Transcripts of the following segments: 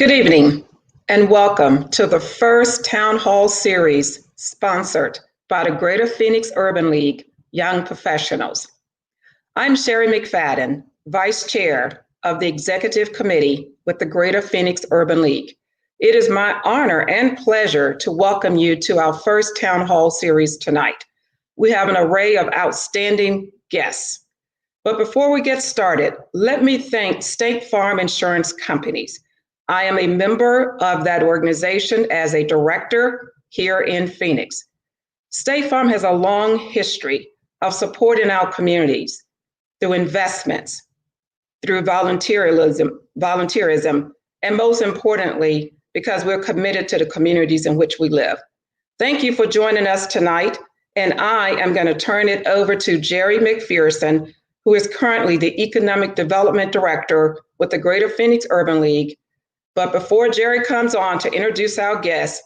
Good evening, and welcome to the first Town Hall series sponsored by the Greater Phoenix Urban League Young Professionals. I'm Jeri McFadden, Vice Chair of the Executive Committee with the Greater Phoenix Urban League. It is my honor and pleasure to welcome you to our first Town Hall series tonight. We have an array of outstanding guests. But before we get started, let me thank State Farm Insurance Companies. I am a member of that organization as a director here in Phoenix. State Farm has a long history of supporting our communities through investments, through volunteerism, and most importantly, because we're committed to the communities in which we live. Thank you for joining us tonight, and I am going to turn it over to Jeri McPherson, who is currently the Economic Development Director with the Greater Phoenix Urban League. But before Jeri comes on to introduce our guests,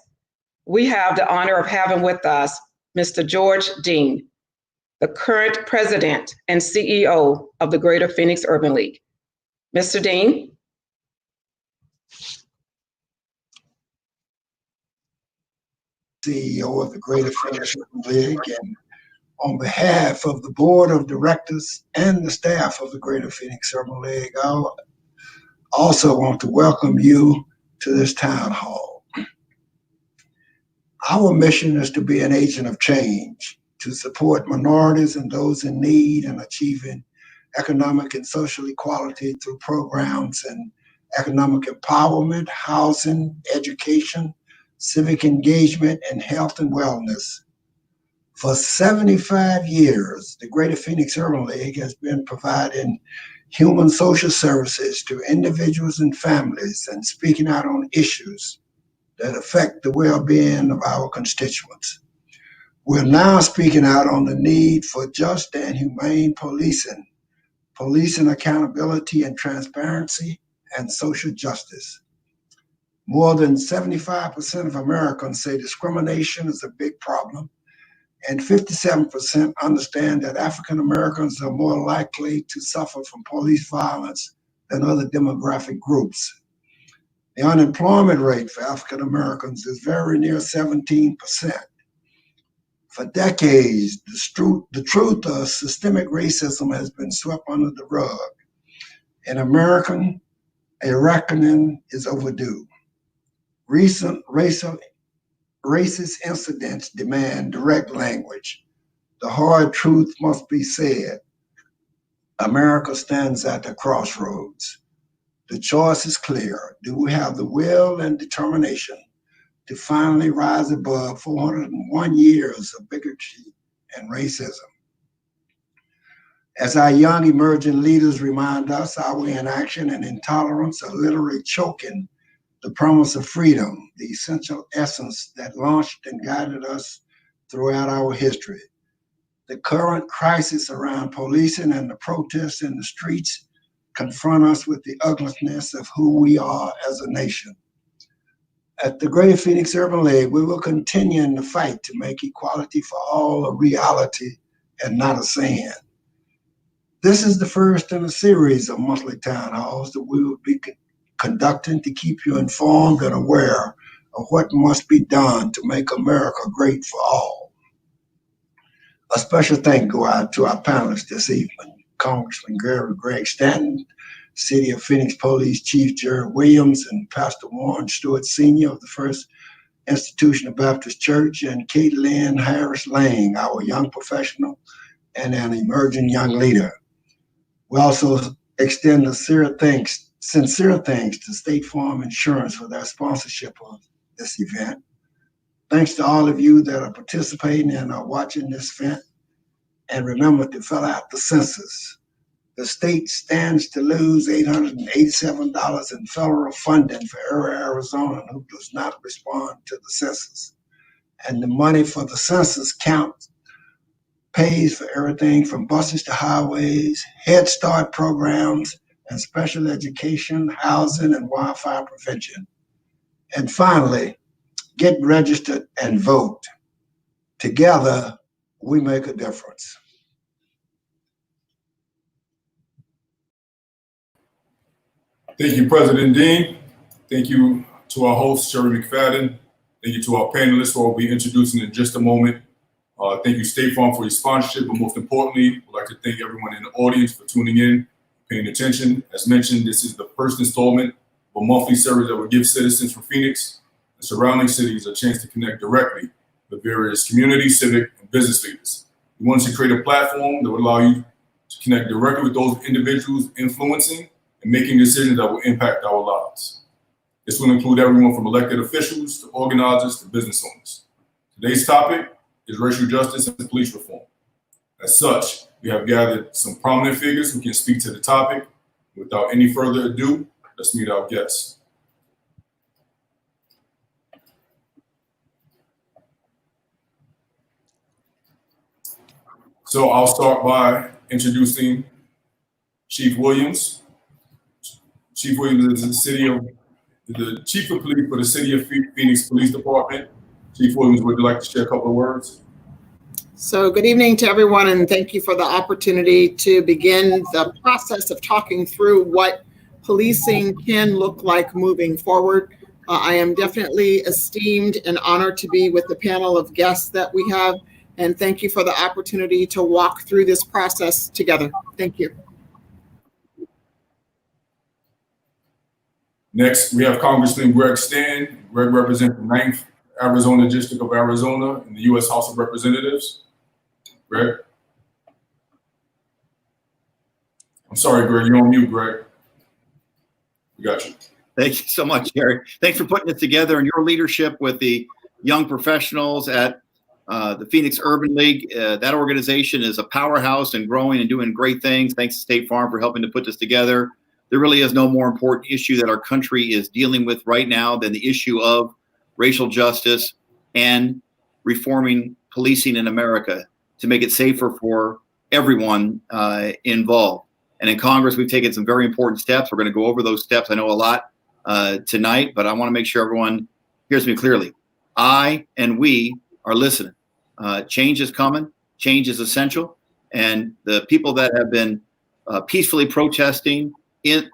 we have the honor of having with us Mr. George Dean, the current president and CEO of the Greater Phoenix Urban League. Mr. Dean. CEO of the Greater Phoenix Urban League, and on behalf of the board of directors and the staff of the Greater Phoenix Urban League, I also want to welcome you to this town hall. Our mission is to be an agent of change, to support minorities and those in need in achieving economic and social equality through programs in economic empowerment, housing, education, civic engagement, and health and wellness. For 75 years, the Greater Phoenix Urban League has been providing human social services to individuals and families and speaking out on issues that affect the well-being of our constituents. We're now speaking out on the need for just and humane policing accountability and transparency, and social justice. More than 75% of Americans say discrimination is a big problem, and 57% understand that African Americans are more likely to suffer from police violence than other demographic groups. The unemployment rate for African Americans is very near 17%. For decades, the truth of systemic racism has been swept under the rug. In America, a reckoning is overdue. Recent racist incidents demand direct language. The hard truth must be said. America stands at the crossroads. The choice is clear. Do we have the will and determination to finally rise above 401 years of bigotry and racism? As our young emerging leaders remind us, our inaction and intolerance are literally choking the promise of freedom, the essential essence that launched and guided us throughout our history. The current crisis around policing and the protests in the streets confront us with the ugliness of who we are as a nation. At the Greater Phoenix Urban League, we will continue in the fight to make equality for all a reality and not a saying. This is the first in a series of monthly town halls that we will be conducting to keep you informed and aware of what must be done to make America great for all. A special thank go out to our panelists this evening: Congressman Greg Stanton, City of Phoenix Police Chief Jeri Williams, and Pastor Warren Stewart Sr. of the First Institutional Baptist Church, and Katelyn Harris-Lange, our young professional and an emerging young leader. We also extend sincere thanks to State Farm Insurance for their sponsorship of this event. Thanks to all of you that are participating and are watching this event. And remember to fill out the census. The state stands to lose $887 in federal funding for every Arizonan who does not respond to the census. And the money for the census count pays for everything from buses to highways, Head Start programs, and special education, housing, and wildfire prevention. And finally, get registered and vote. Together, we make a difference. Thank you, President Dean. Thank you to our host, Jeri McFadden. Thank you to our panelists who I'll be introducing in just a moment. Thank you, State Farm, for your sponsorship, but most importantly, I'd like to thank everyone in the audience for tuning in, paying attention. As mentioned, this is the first installment of a monthly series that will give citizens from Phoenix and surrounding cities a chance to connect directly with various community, civic, and business leaders. We wanted to create a platform that would allow you to connect directly with those individuals influencing and making decisions that will impact our lives. This will include everyone from elected officials to organizers to business owners. Today's topic is racial justice and police reform. As such, we have gathered some prominent figures who can speak to the topic. Without any further ado, let's meet our guests. So I'll start by introducing Chief Williams. Chief Williams is the Chief of Police for the City of Phoenix Police Department. Chief Williams, would you like to share a couple of words? So good evening to everyone, and thank you for the opportunity to begin the process of talking through what policing can look like moving forward. I am definitely esteemed and honored to be with the panel of guests that we have, and thank you for the opportunity to walk through this process together. Thank you. Next, we have Congressman Greg Stanton. Greg represents the 9th Arizona District of Arizona in the U.S. House of Representatives. Greg? I'm sorry, Greg, you're on mute, Greg. We got you. Thank you so much, Jeri. Thanks for putting it together and your leadership with the young professionals at the Phoenix Urban League. That organization is a powerhouse and growing and doing great things. Thanks to State Farm for helping to put this together. There really is no more important issue that our country is dealing with right now than the issue of racial justice and reforming policing in America to make it safer for everyone involved. And in Congress, we've taken some very important steps. We're going to go over those steps. I know a lot tonight, but I want to make sure everyone hears me clearly. I and we are listening. Change is coming. Change is essential. And the people that have been peacefully protesting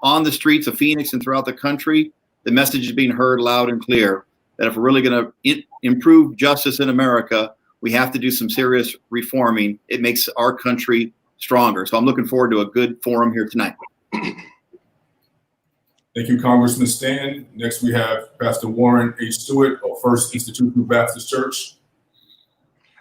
on the streets of Phoenix and throughout the country, the message is being heard loud and clear that if we're really going to improve justice in America, we have to do some serious reforming. It makes our country stronger. So I'm looking forward to a good forum here tonight. Thank you, Congressman Stanton. Next, we have Pastor Warren H. Stewart of First Institutional Baptist Church.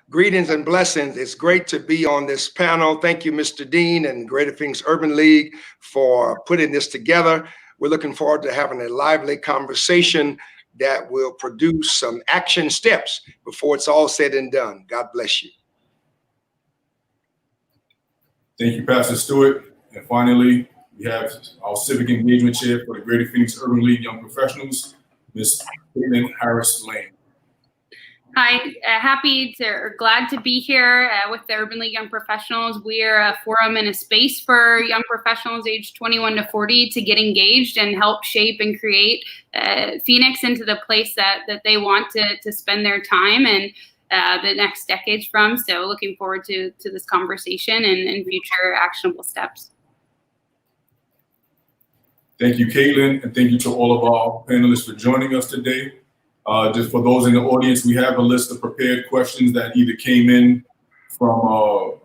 Greetings and blessings. It's great to be on this panel. Thank you, Mr. Dean and Greater Phoenix Urban League for putting this together. We're looking forward to having a lively conversation that will produce some action steps before it's all said and done. God bless you. Thank you, Pastor Stewart. And finally, we have our Civic Engagement Chair for the Greater Phoenix Urban League Young Professionals, Ms. Katelyn Harris-Lange. Hi, glad to be here with the Urban League Young Professionals. We're a forum and a space for young professionals aged 21 to 40 to get engaged and help shape and create Phoenix into the place that they want to spend their time and the next decades from. So looking forward to this conversation and future actionable steps. Thank you, Katelyn, and thank you to all of our panelists for joining us today. Just for those in the audience, we have a list of prepared questions that either came in from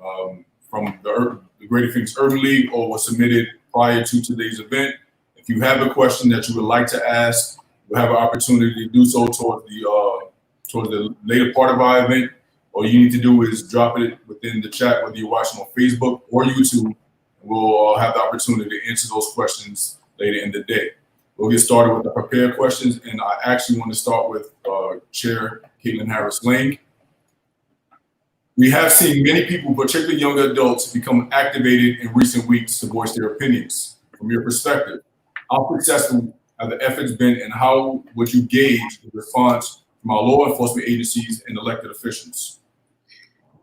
the Greater Phoenix Urban League or were submitted prior to today's event. If you have a question that you would like to ask, we'll have an opportunity to do so towards the later part of our event. All you need to do is drop it within the chat, whether you're watching on Facebook or YouTube. We'll have the opportunity to answer those questions later in the day. We'll get started with the prepared questions, and I actually want to start with Chair Katelyn Harris-Lange. We have seen many people, particularly young adults, become activated in recent weeks to voice their opinions. From your perspective, how successful have the efforts been, and how would you gauge the response from our law enforcement agencies and elected officials?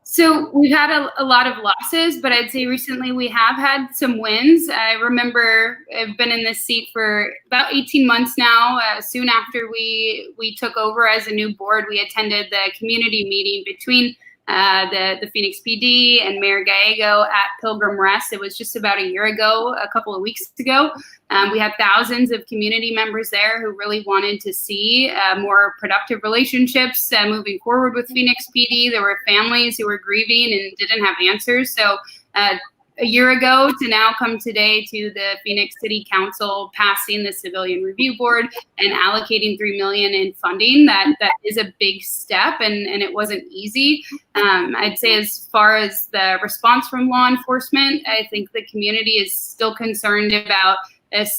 So we've had a lot of losses, but I'd say recently we have had some wins. I remember I've been in this seat for about 18 months now. Soon after we took over as a new board, we attended the community meeting between the Phoenix PD and Mayor Gallego at Pilgrim Rest. It was just about a year ago, a couple of weeks ago. We had thousands of community members there who really wanted to see more productive relationships moving forward with Phoenix PD. There were families who were grieving and didn't have answers. So a year ago to now come today to the Phoenix City Council passing the Civilian Review Board and allocating $3 million in funding, that is a big step, and it wasn't easy. I'd say as far as the response from law enforcement, I think the community is still concerned about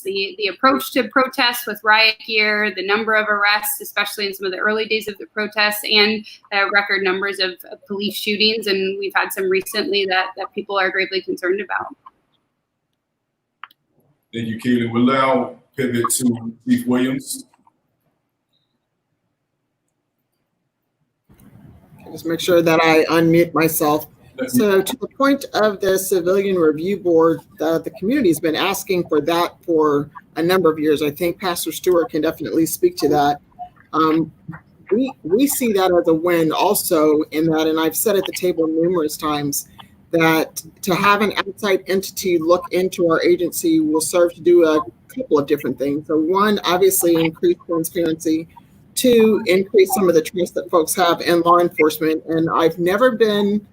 the approach to protests with riot gear, the number of arrests, especially in some of the early days of the protests, and record numbers of police shootings. And we've had some recently that people are gravely concerned about. Thank you, Katelyn. We'll now pivot to Chief Williams. Just make sure that I unmute myself. So to the point of the Civilian Review Board, the community has been asking for that for a number of years. I think Pastor Stewart can definitely speak to that. We see that as a win also in that, and I've said at the table numerous times, that to have an outside entity look into our agency will serve to do a couple of different things. So one, obviously increase transparency. Two, increase some of the trust that folks have in law enforcement. And I've never been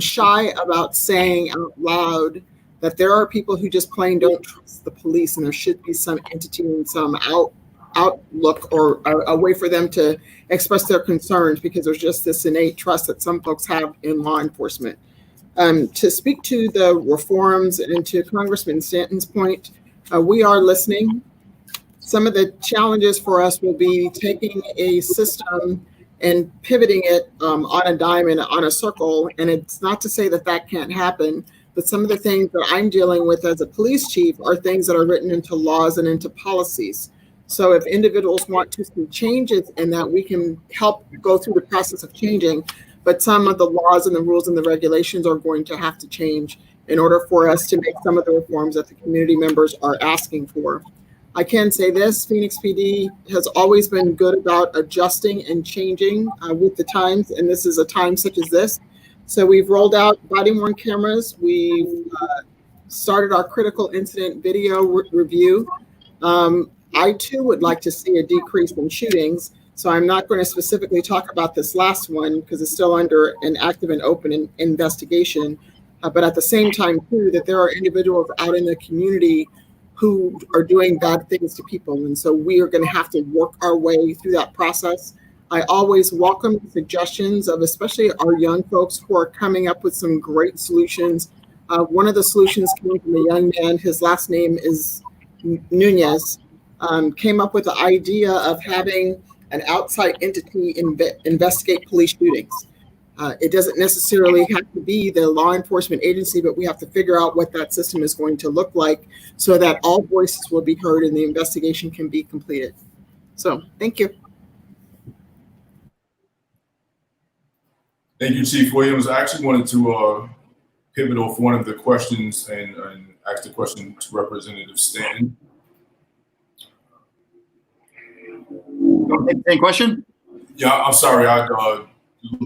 shy about saying out loud that there are people who just plain don't trust the police, and there should be some entity and some outlook or a way for them to express their concerns, because there's just this innate trust that some folks have in law enforcement. To speak to the reforms and to Congressman Stanton's point, we are listening. Some of the challenges for us will be taking a system and pivoting it on a dime and on a circle. And it's not to say that that can't happen, but some of the things that I'm dealing with as a police chief are things that are written into laws and into policies. So if individuals want to see changes in that, we can help go through the process of changing, but some of the laws and the rules and the regulations are going to have to change in order for us to make some of the reforms that the community members are asking for. I can say this, Phoenix PD has always been good about adjusting and changing with the times, and this is a time such as this. So we've rolled out body-worn cameras. We've started our critical incident video review. I too would like to see a decrease in shootings. So I'm not going to specifically talk about this last one because it's still under an active and open investigation. But at the same time too, that there are individuals out in the community who are doing bad things to people. And so we are going to have to work our way through that process. I always welcome suggestions of especially our young folks who are coming up with some great solutions. One of the solutions came from a young man, his last name is Nunez, came up with the idea of having an outside entity investigate police shootings. It doesn't necessarily have to be the law enforcement agency, but we have to figure out what that system is going to look like so that all voices will be heard and the investigation can be completed. So, thank you. Thank you, Chief Williams. I actually wanted to pivot off one of the questions and ask the question to Representative Stanton. Same question? Yeah, I'm sorry. I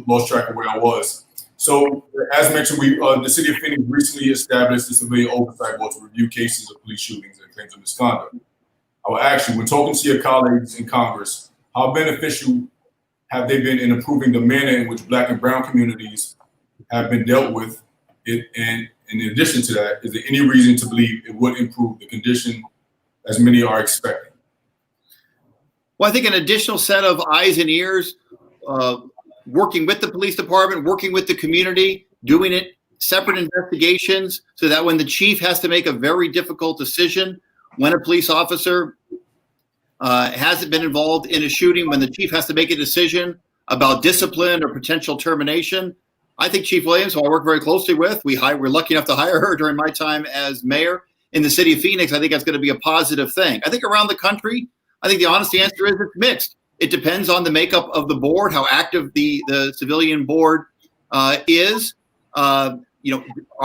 lost track of where I was. So, as mentioned, the City of Phoenix recently established the Civilian Oversight Board to review cases of police shootings and claims of misconduct. I will ask you, when talking to your colleagues in Congress, how beneficial have they been in improving the manner in which Black and Brown communities have been dealt with? And in addition to that, is there any reason to believe it would improve the condition as many are expecting? Well, I think an additional set of eyes and ears, working with the police department, working with the community, doing it separate investigations so that when the chief has to make a very difficult decision, when a police officer hasn't been involved in a shooting, when the chief has to make a decision about discipline or potential termination, I think Chief Williams, who I work very closely with, we're lucky enough to hire her during my time as mayor in the city of Phoenix. I think that's going to be a positive thing. I think around the country, I think the honest answer is it's mixed. It depends on the makeup of the board, how active the civilian board is. Are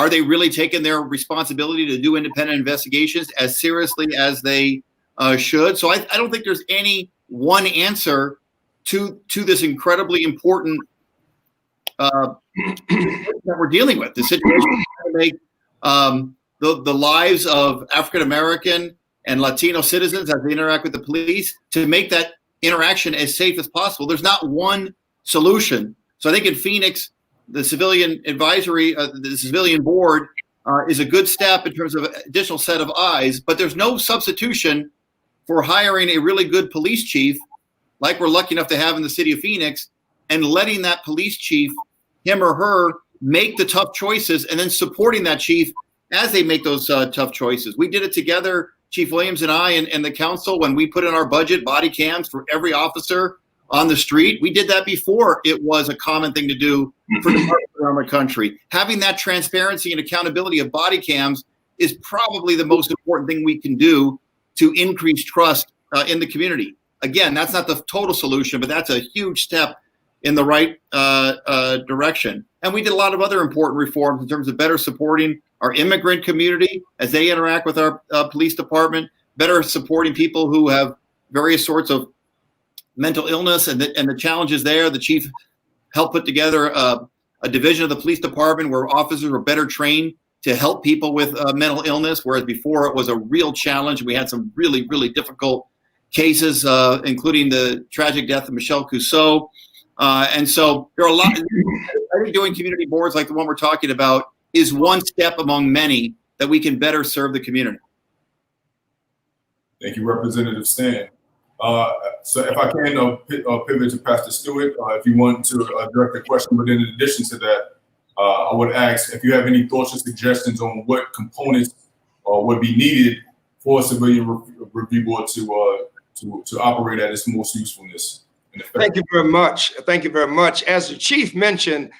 they really taking their responsibility to do independent investigations as seriously as they should? So I don't think there's any one answer to this incredibly important that we're dealing with. The situation to make the lives of African American and Latino citizens as they interact with the police, to make that interaction as safe as possible. There's not one solution. So I think in Phoenix, the civilian advisory, the civilian board is a good step in terms of additional set of eyes, but there's no substitution for hiring a really good police chief, like we're lucky enough to have in the city of Phoenix, and letting that police chief, him or her, make the tough choices, and then supporting that chief as they make those tough choices. We did it together, Chief Williams and I, and the council, when we put in our budget body cams for every officer on the street. We did that before it was a common thing to do for departments around the country. Having that transparency and accountability of body cams is probably the most important thing we can do to increase trust in the community. Again, that's not the total solution, but that's a huge step in the right direction. And we did a lot of other important reforms in terms of better supporting our immigrant community as they interact with our police department, better supporting people who have various sorts of mental illness and the challenges there. The chief helped put together a division of the police department where officers were better trained to help people with mental illness, whereas before it was a real challenge. We had some really, really difficult cases, including the tragic death of Michelle Cusseau. And so there are a lot. I think doing community boards like the one we're talking about is one step among many that we can better serve the community. Thank you, Representative Stan. So if I can pivot to Pastor Stewart, if you want to direct a question, but in addition to that, I would ask if you have any thoughts or suggestions on what components would be needed for a civilian review board to operate at its most usefulness. Thank you very much. Thank you very much. As the chief mentioned,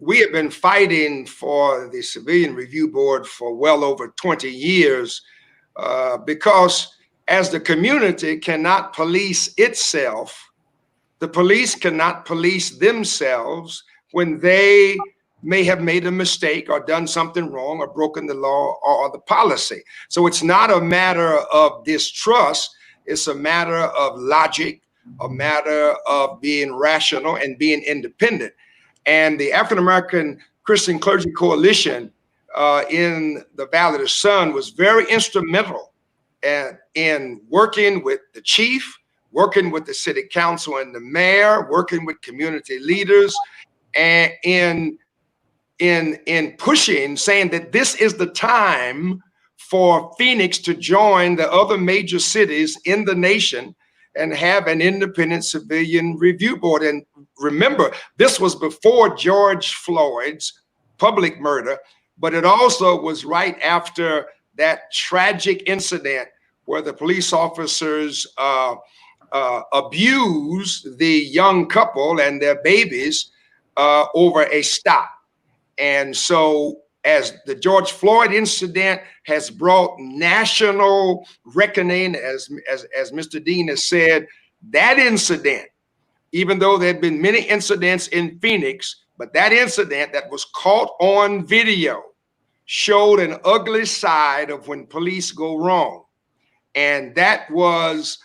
we have been fighting for the Civilian Review Board for well over 20 years because as the community cannot police itself, the police cannot police themselves when they may have made a mistake or done something wrong or broken the law or the policy. So it's not a matter of distrust, it's a matter of logic, a matter of being rational and being independent. And the African American Christian Clergy Coalition in the Valley of the Sun was very instrumental in working with the chief, working with the city council and the mayor, working with community leaders, and in pushing, saying that this is the time for Phoenix to join the other major cities in the nation and have an independent civilian review board. And remember, this was before George Floyd's public murder, but it also was right after that tragic incident where the police officers abused the young couple and their babies over a stop. And so as the George Floyd incident has brought national reckoning, as Mr. Dean has said, that incident, even though there had been many incidents in Phoenix, but that incident that was caught on video showed an ugly side of when police go wrong. And that was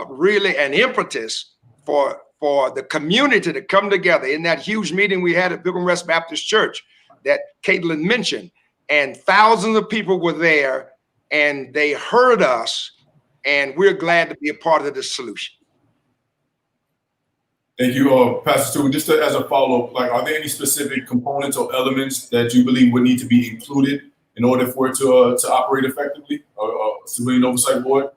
really an impetus for the community to come together in that huge meeting we had at Pilgrim Rest Baptist Church that Katelyn mentioned. And thousands of people were there and they heard us, and we're glad to be a part of the solution. Thank you, Pastor Stewart. Just as a follow-up, are there any specific components or elements that you believe would need to be included in order for it to operate effectively, a civilian oversight board?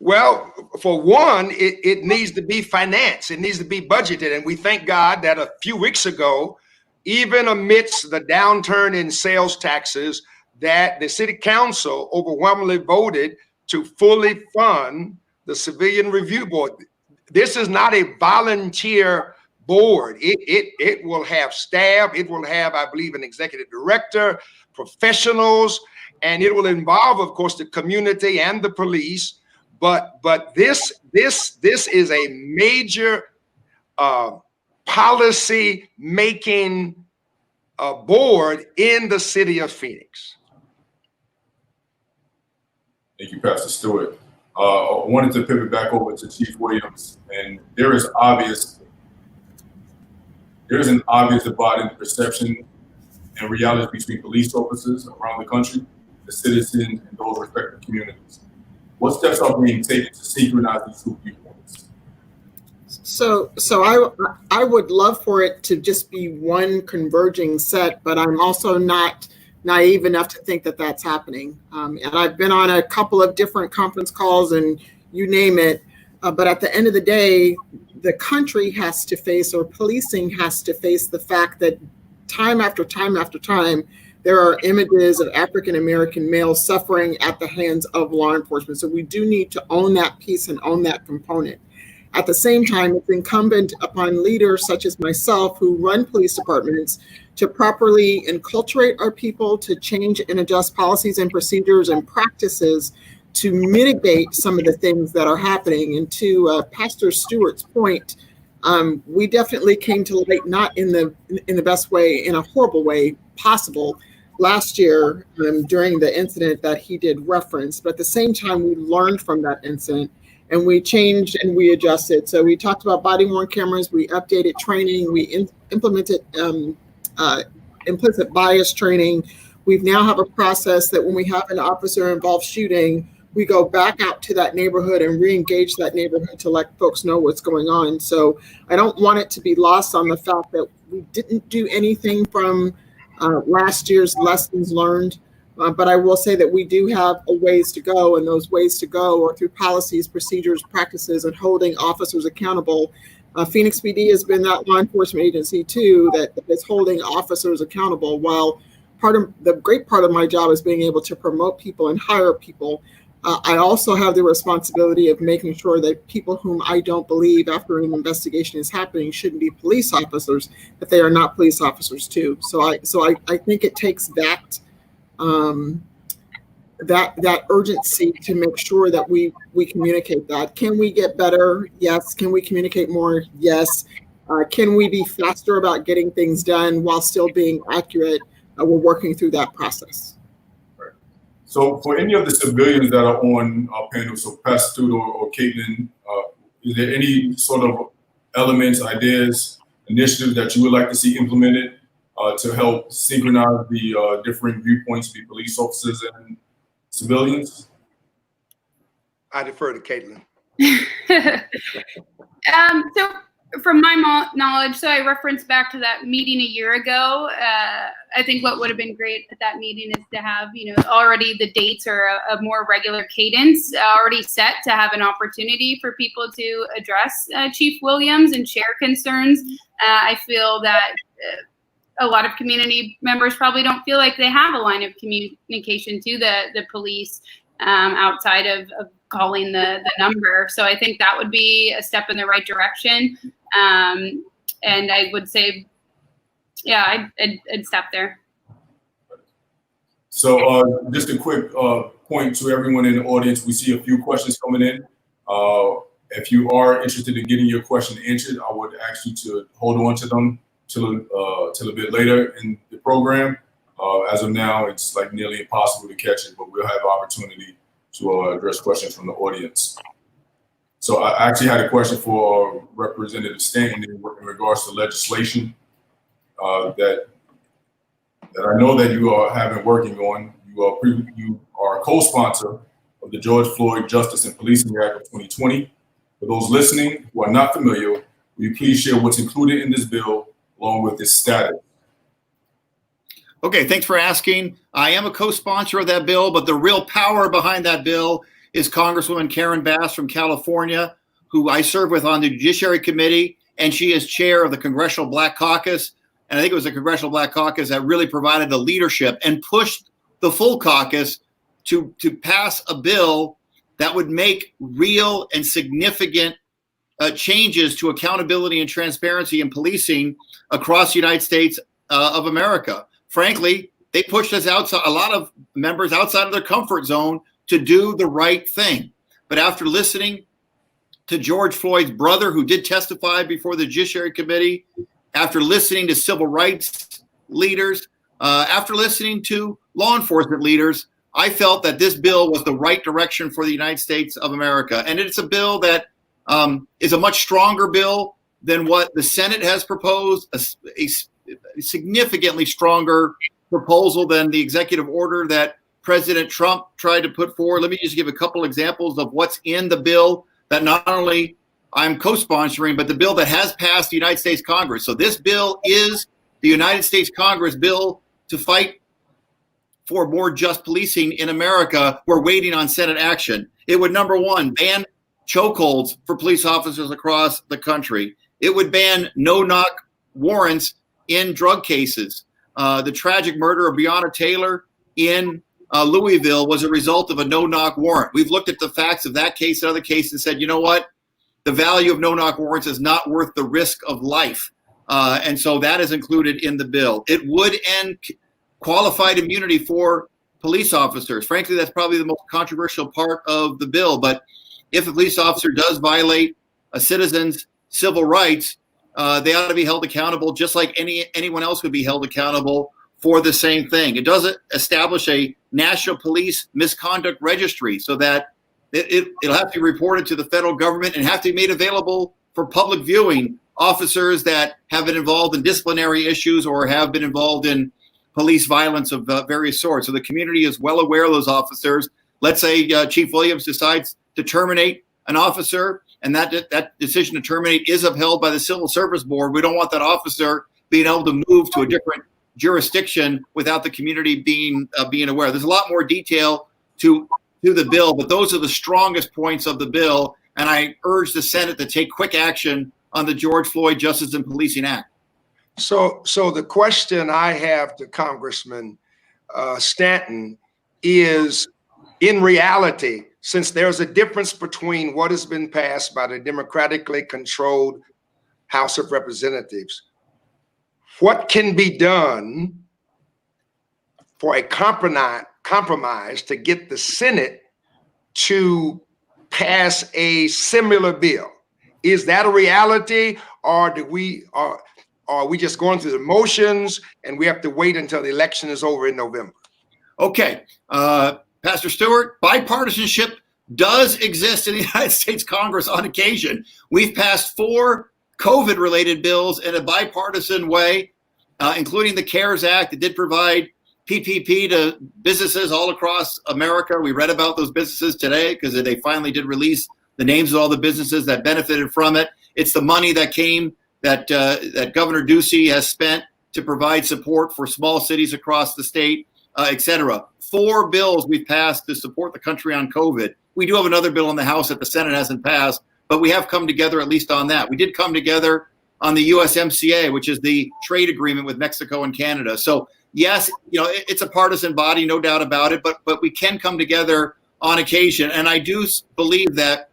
Well, for one, it needs to be financed. It needs to be budgeted. And we thank God that a few weeks ago, even amidst the downturn in sales taxes, that the city council overwhelmingly voted to fully fund the Civilian Review Board. This is not a volunteer board. It will have staff. It will have, I believe, an executive director, professionals, and it will involve, of course, the community and the police. But this is a major policy making board in the city of Phoenix. Thank you, Pastor Stewart. I wanted to pivot back over to Chief Williams, and there is obvious there is an obvious divide in the perception and reality between police officers around the country, the citizens, and those respective communities. What steps are being taken to synchronize these two viewpoints? So I would love for it to just be one converging set, but I'm also not naive enough to think that that's happening. And I've been on a couple of different conference calls and you name it. But at the end of the day, the country has to face, or policing has to face, the fact that time after time after time, there are images of African-American males suffering at the hands of law enforcement. So we do need to own that piece and own that component. At the same time, it's incumbent upon leaders such as myself who run police departments to properly enculturate our people, to change and adjust policies and procedures and practices to mitigate some of the things that are happening. And to Pastor Stewart's point, we definitely came to light, not in the best way, in a horrible way possible, last year during the incident that he did reference. But at the same time, we learned from that incident and we changed and we adjusted. So we talked about body-worn cameras, we updated training, we implemented implicit bias training. We now have a process that when we have an officer-involved shooting, we go back out to that neighborhood and re-engage that neighborhood to let folks know what's going on. So I don't want it to be lost on the fact that we didn't do anything from last year's lessons learned. But I will say that we do have a ways to go, and those ways to go are through policies, procedures, practices, and holding officers accountable. Phoenix PD has been that law enforcement agency too that is holding officers accountable. While the great part of my job is being able to promote people and hire people, I also have the responsibility of making sure that people whom I don't believe after an investigation is happening shouldn't be police officers, that they are not police officers too. So I think it takes that urgency to make sure that we communicate that. Can we get better? Yes. Can we communicate more? Yes. Can we be faster about getting things done while still being accurate? We're working through that process. So for any of the civilians that are on our panel, so Pastor Stewart or Katelyn, is there any sort of elements, ideas, initiatives that you would like to see implemented to help synchronize the different viewpoints between police officers and civilians? I defer to Katelyn. So from my knowledge, so I referenced back to that meeting a year ago. I think what would have been great at that meeting is to have, already the dates or a more regular cadence already set to have an opportunity for people to address Chief Williams and share concerns. I feel that a lot of community members probably don't feel like they have a line of communication to the police outside of calling the number. So I think that would be a step in the right direction. And I would say, yeah, I'd stop there. So just a quick point to everyone in the audience. We see a few questions coming in. If you are interested in getting your question answered, I would ask you to hold on to them till a bit later in the program. As of now, it's like nearly impossible to catch it, but we'll have opportunity to address questions from the audience. So I actually had a question for Representative Stanton in regards to legislation that I know that you have been working on. You are a co-sponsor of the George Floyd Justice and Policing Act of 2020. For those listening who are not familiar, will you please share what's included in this bill along with its status? Okay, thanks for asking. I am a co-sponsor of that bill, but the real power behind that bill is Congresswoman Karen Bass from California, who I serve with on the Judiciary Committee, and she is chair of the Congressional Black Caucus. And I think it was the Congressional Black Caucus that really provided the leadership and pushed the full caucus to pass a bill that would make real and significant changes to accountability and transparency in policing across the United States of America. Frankly, they pushed us outside, a lot of members outside of their comfort zone to do the right thing. But after listening to George Floyd's brother, who did testify before the Judiciary Committee, after listening to civil rights leaders, after listening to law enforcement leaders, I felt that this bill was the right direction for the United States of America. And it's a bill that is a much stronger bill than what the Senate has proposed, a significantly stronger proposal than the executive order that President Trump tried to put forward. Let me just give a couple examples of what's in the bill that not only I'm co-sponsoring, but the bill that has passed the United States Congress. So this bill is the United States Congress bill to fight for more just policing in America. We're waiting on Senate action. It would, number one, ban chokeholds for police officers across the country. It would ban no-knock warrants in drug cases. The tragic murder of Breonna Taylor in Louisville was a result of a no-knock warrant. We've looked at the facts of that case and other cases and said, you know what? The value of no-knock warrants is not worth the risk of life. And so that is included in the bill. It would end qualified immunity for police officers. Frankly, that's probably the most controversial part of the bill. But if a police officer does violate a citizen's civil rights, they ought to be held accountable just like anyone else would be held accountable for the same thing. It doesn't establish a national police misconduct registry so that it'll have to be reported to the federal government and have to be made available for public viewing. Officers that have been involved in disciplinary issues or have been involved in police violence of various sorts. So the community is well aware of those officers. Let's say Chief Williams decides to terminate an officer, and that decision to terminate is upheld by the Civil Service Board. We don't want that officer being able to move to a different jurisdiction without the community being aware. There's a lot more detail to the bill, but those are the strongest points of the bill. And I urge the Senate to take quick action on the George Floyd Justice and Policing Act. So the question I have to Congressman Stanton is, in reality, since there's a difference between what has been passed by the democratically controlled House of Representatives, what can be done for a compromise to get the Senate to pass a similar bill? Is that a reality, or are we just going through the motions and we have to wait until the election is over in November? Okay, Pastor Stewart, bipartisanship does exist in the United States Congress on occasion. We've passed 4 COVID-related bills in a bipartisan way, including the CARES Act. It did provide PPP to businesses all across America. We read about those businesses today because they finally did release the names of all the businesses that benefited from it. It's the money that came that Governor Ducey has spent to provide support for small cities across the state, et cetera. 4 bills we've passed to support the country on COVID. We do have another bill in the House that the Senate hasn't passed, but we have come together at least on that. We did come together on the USMCA, which is the trade agreement with Mexico and Canada. So yes, it's a partisan body, no doubt about it, but we can come together on occasion. And I do believe that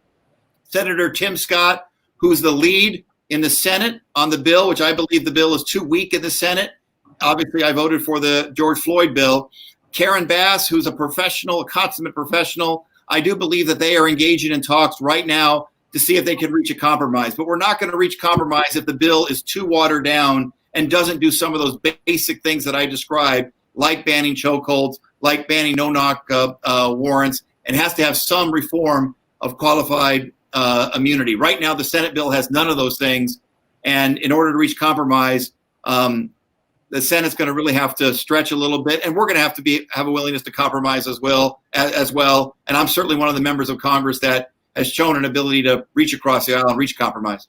Senator Tim Scott, who's the lead in the Senate on the bill, which I believe the bill is too weak in the Senate. Obviously, I voted for the George Floyd bill. Karen Bass, who's a professional, a consummate professional, I do believe that they are engaging in talks right now to see if they can reach a compromise. But we're not going to reach compromise if the bill is too watered down and doesn't do some of those basic things that I described, like banning chokeholds, like banning no-knock warrants, and has to have some reform of qualified immunity. Right now, the Senate bill has none of those things. And in order to reach compromise, the Senate's going to really have to stretch a little bit, and we're going to have to have a willingness to compromise as well. And I'm certainly one of the members of Congress that has shown an ability to reach across the aisle and reach compromise.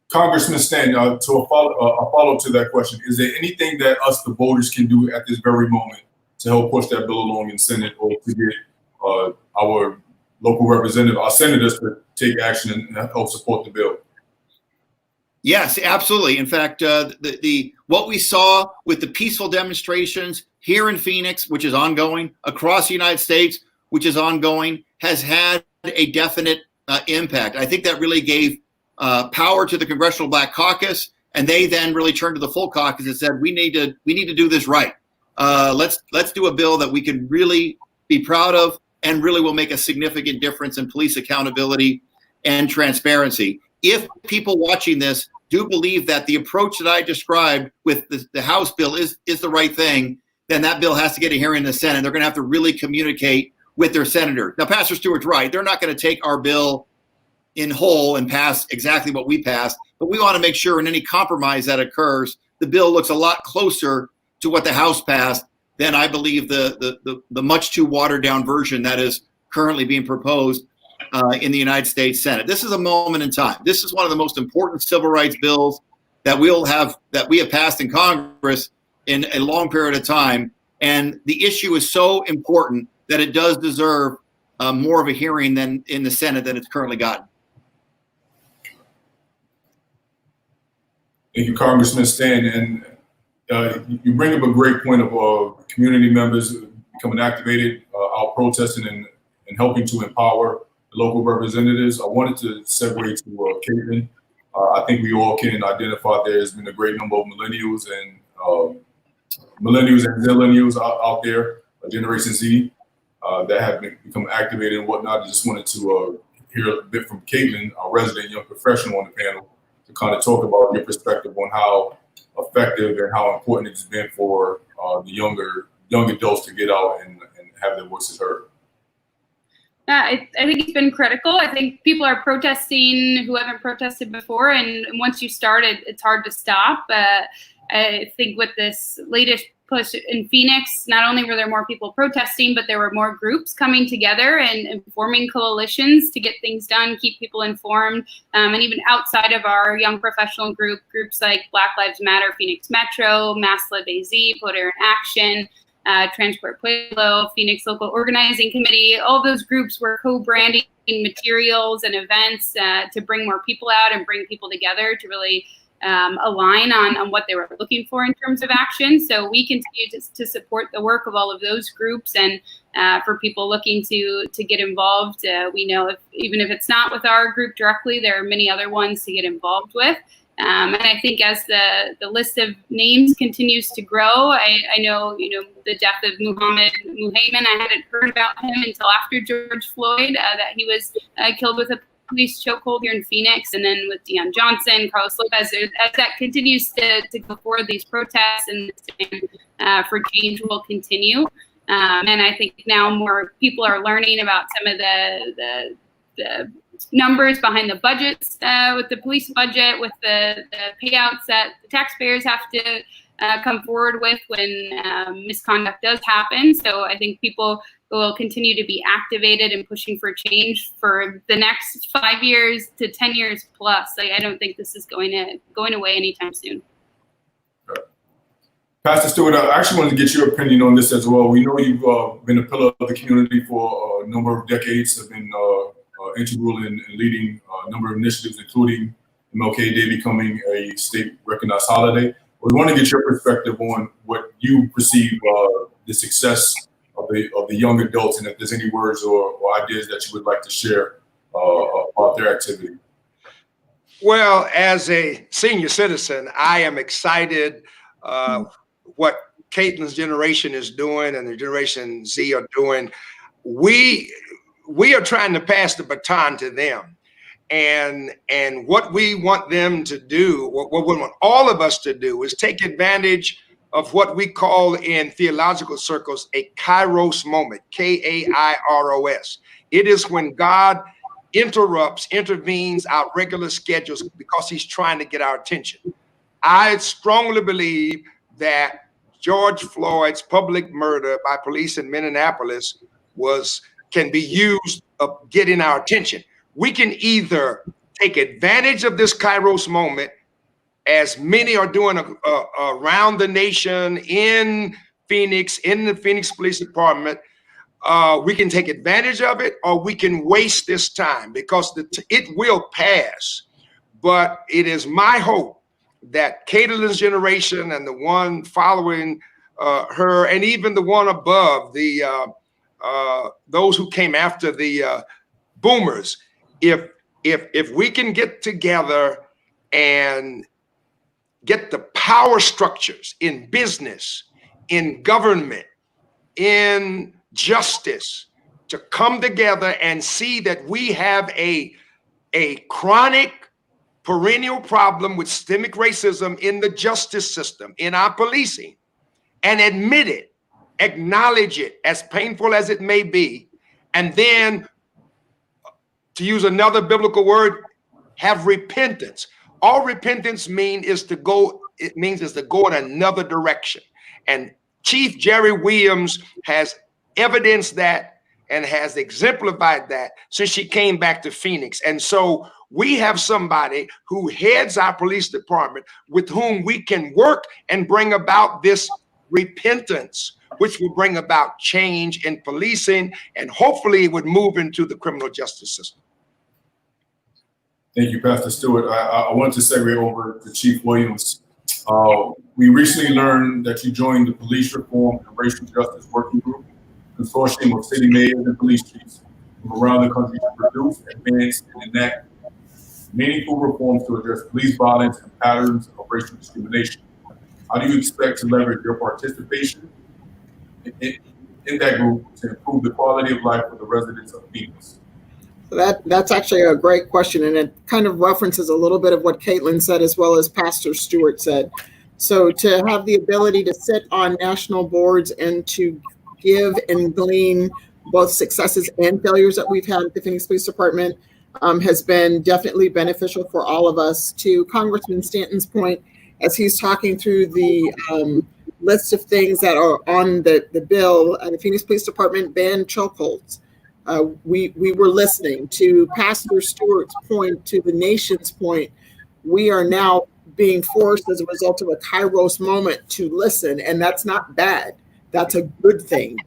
Congressman Stanton, to a follow to that question, is there anything that us, the voters, can do at this very moment to help push that bill along in Senate, or to get our local representative, our senators, to take action and help support the bill? Yes, absolutely. In fact, what we saw with the peaceful demonstrations here in Phoenix, which is ongoing, across the United States, which is ongoing, has had a definite impact. I think that really gave power to the Congressional Black Caucus, and they then really turned to the full caucus and said, we need to do this right. Let's do a bill that we can really be proud of and really will make a significant difference in police accountability and transparency. If people watching this do believe that the approach that I described with the House bill is the right thing, then that bill has to get a hearing in the Senate. They're going to have to really communicate with their senator. Now, Pastor Stewart's right. They're not going to take our bill in whole and pass exactly what we passed. but we want to make sure in any compromise that occurs, the bill looks a lot closer to what the House passed than I believe the much too watered down version that is currently being proposed in the United States Senate. This is a moment in time. This is one of the most important civil rights bills that we have passed in Congress in a long period of time. And the issue is so important that it does deserve more of a hearing than in the Senate than it's currently gotten. Thank you, Congressman Stanton. And you bring up a great point of community members becoming activated, out protesting and helping to empower the local representatives. I wanted to segue to Katelyn. I think we all can identify there's been a great number of millennials and zillennials out there, Generation Z, that have become activated and whatnot. I just wanted to hear a bit from Katelyn, our resident young professional on the panel, to kind of talk about your perspective on how effective and how important it's been for the young adults to get out and have their voices heard. I think it's been critical. I think people are protesting who haven't protested before, and once you start it, it's hard to stop. I think with this latest push in Phoenix, not only were there more people protesting, but there were more groups coming together and forming coalitions to get things done, keep people informed, and even outside of our young professional groups like Black Lives Matter, Phoenix Metro, Mass Lib AZ, Voter in Action, Transport Pueblo, Phoenix Local Organizing Committee, all those groups were co-branding materials and events to bring more people out and bring people together to really align on what they were looking for in terms of action. So we continue to support the work of all of those groups, and for people looking to get involved, we know even if it's not with our group directly, there are many other ones to get involved with. And I think as the list of names continues to grow, I know, the death of Muhammad Muhaymin, I hadn't heard about him until after George Floyd, that he was killed with a police chokehold here in Phoenix, and then with Deion Johnson, Carlos Lopez, as that continues to go forward, these protests and for change will continue. And I think now more people are learning about some of the numbers behind the budgets, with the police budget, with the payouts that the taxpayers have to come forward with when misconduct does happen. So I think people will continue to be activated and pushing for change for the next 5 years to 10 years plus. I don't think this is going away anytime soon. Pastor Stewart, I actually wanted to get your opinion on this as well. We know you've been a pillar of the community for a number of decades, have been integral in leading a number of initiatives, including MLK Day becoming a state recognized holiday. We want to get your perspective on what you perceive the success of the young adults, and if there's any words or ideas that you would like to share about their activity. Well, as a senior citizen, I am excited what Katelyn's generation is doing and the Generation Z are doing. We are trying to pass the baton to them. And what we want them to do, what we want all of us to do, is take advantage of what we call in theological circles a kairos moment, Kairos. It is when God intervenes our regular schedules because he's trying to get our attention. I strongly believe that George Floyd's public murder by police in Minneapolis can be used of getting our attention. We can either take advantage of this kairos moment, as many are doing around the nation, in Phoenix, in the Phoenix Police Department. We can take advantage of it, or we can waste this time, because it will pass. But it is my hope that Katelyn's generation and the one following her, and even the one above, those who came after the boomers, if we can get together and get the power structures in business, in government, in justice to come together and see that we have a chronic perennial problem with systemic racism in the justice system, in our policing, and admit it, acknowledge it, as painful as it may be, and then, to use another biblical word, have repentance. all repentance means is to go in another direction. And Chief Jeri Williams has evidenced that and has exemplified that since she came back to Phoenix. And so we have somebody who heads our police department with whom we can work and bring about this repentance, which will bring about change in policing, and hopefully it would move into the criminal justice system. Thank you, Pastor Stewart. I want to segue over to Chief Williams. We recently learned that you joined the Police Reform and Racial Justice Working Group, consortium of city mayors and police chiefs from around the country to produce, advance, and enact meaningful reforms to address police violence and patterns of racial discrimination. How do you expect to leverage your participation in that group to improve the quality of life for the residents of Phoenix? That's actually a great question, and it kind of references a little bit of what Katelyn said as well as Pastor Stewart said. So to have the ability to sit on national boards and to give and glean both successes and failures that we've had at the Phoenix Police Department has been definitely beneficial for all of us. To Congressman Stanton's point, as he's talking through the list of things that are on the bill, the Phoenix Police Department banned chokeholds. We were listening. To Pastor Stewart's point, to the nation's point, we are now being forced as a result of a Kairos moment to listen, and that's not bad. That's a good thing.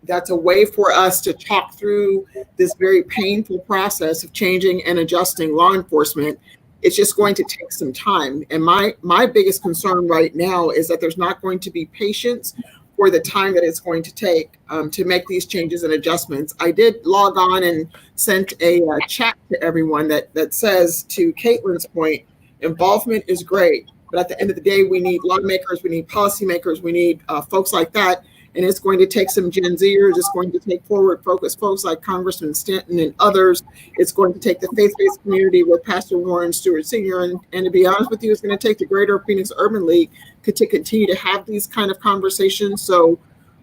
That's a way for us to talk through this very painful process of changing and adjusting law enforcement. It's just going to take some time. And my biggest concern right now is that there's not going to be patience for the time that it's going to take to make these changes and adjustments. I did log on and sent a chat to everyone that says, to Katelyn's point, involvement is great, but at the end of the day, we need lawmakers, we need policymakers, we need folks like that. And it's going to take some Gen Zers. It's going to take forward-focused folks like Congressman Stanton and others. It's going to take the faith-based community with Pastor Warren Stewart Sr. And to be honest with you, it's going to take the Greater Phoenix Urban League to continue to have these kind of conversations. So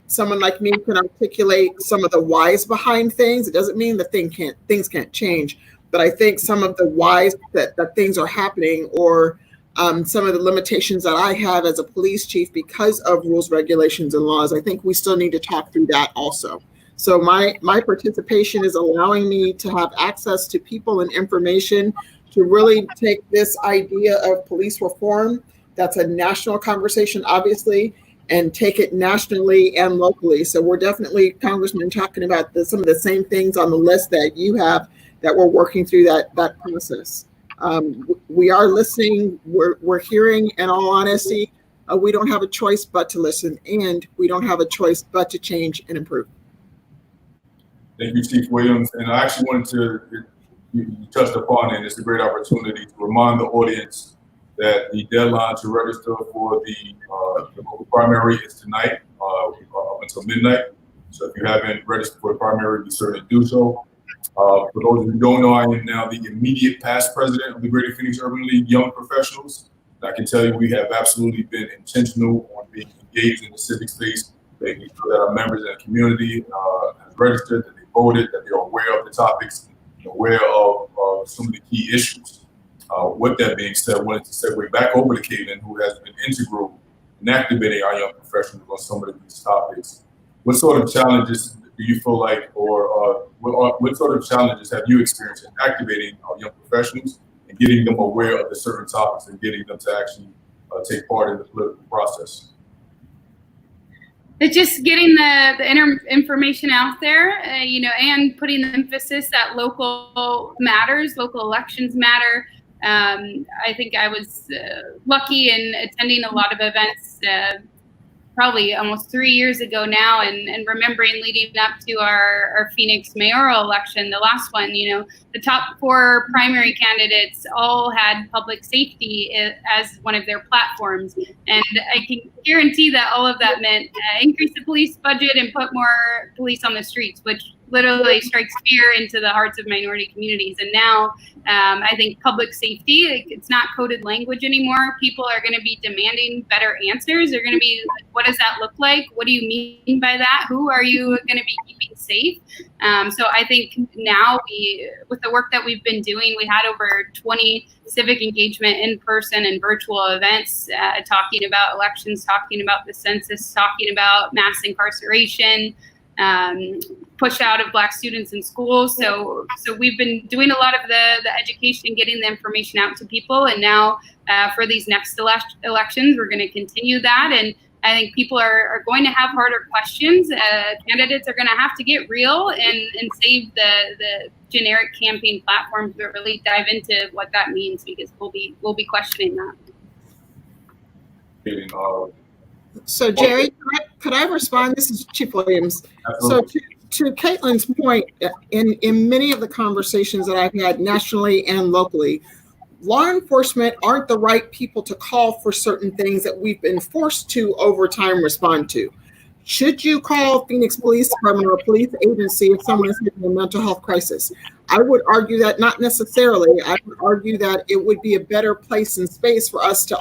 someone like me can articulate some of the whys behind things. It doesn't mean that things can't change, but I think some of the whys that things are happening, or some of the limitations that I have as a police chief because of rules, regulations, and laws, I think we still need to talk through that also. So my participation is allowing me to have access to people and information to really take this idea of police reform, that's a national conversation, obviously, and take it nationally and locally. So we're definitely, Congressman, talking about some of the same things on the list that you have, that we're working through that process. We are listening, we're hearing, in all honesty, we don't have a choice but to listen, and we don't have a choice but to change and improve. Thank you, Chief Williams. And I actually wanted to, you touched upon it, it's a great opportunity to remind the audience that the deadline to register for the local primary is tonight up until midnight. So if you haven't registered for the primary, be certain to do so. For those who don't know, I am now the immediate past president of the Greater Phoenix Urban League Young Professionals. And I can tell you we have absolutely been intentional on being engaged in the civic space, making sure that our members in the community have registered, that they voted, that they're aware of the topics, and aware of some of the key issues. With that being said, I wanted to segue back over to Katelyn, who has been integral in activating our young professionals on some of these topics. What sort of challenges do you feel like, or what sort of challenges have you experienced in activating our young professionals and getting them aware of the certain topics and getting them to actually take part in the political process? It's just getting the information out there, and putting the emphasis that local matters, local elections matter. I think I was lucky in attending a lot of events probably almost 3 years ago now, and remembering leading up to our Phoenix mayoral election, the last one, the top 4 primary candidates all had public safety as one of their platforms. And I can guarantee that all of that meant increase the police budget and put more police on the streets, which literally strikes fear into the hearts of minority communities. And now I think public safety, it's not coded language anymore. People are going to be demanding better answers. They're going to be like, what does that look like? What do you mean by that? Who are you going to be keeping safe? So I think now with the work that we've been doing, we had over 20 civic engagement in person and virtual events talking about elections, talking about the census, talking about mass incarceration, push out of Black students in schools. So we've been doing a lot of the education, getting the information out to people. And now for these next elections, we're going to continue that. And I think people are going to have harder questions. Candidates are going to have to get real and save the generic campaign platforms, but really dive into what that means, because we'll be questioning that. So Jeri, could I respond? This is Chief Williams. Absolutely. So to Katelyn's point, in many of the conversations that I've had nationally and locally, law enforcement aren't the right people to call for certain things that we've been forced to over time respond to. Should you call Phoenix Police Department or police agency if someone is having a mental health crisis? I would argue that not necessarily. I would argue that it would be a better place and space for us to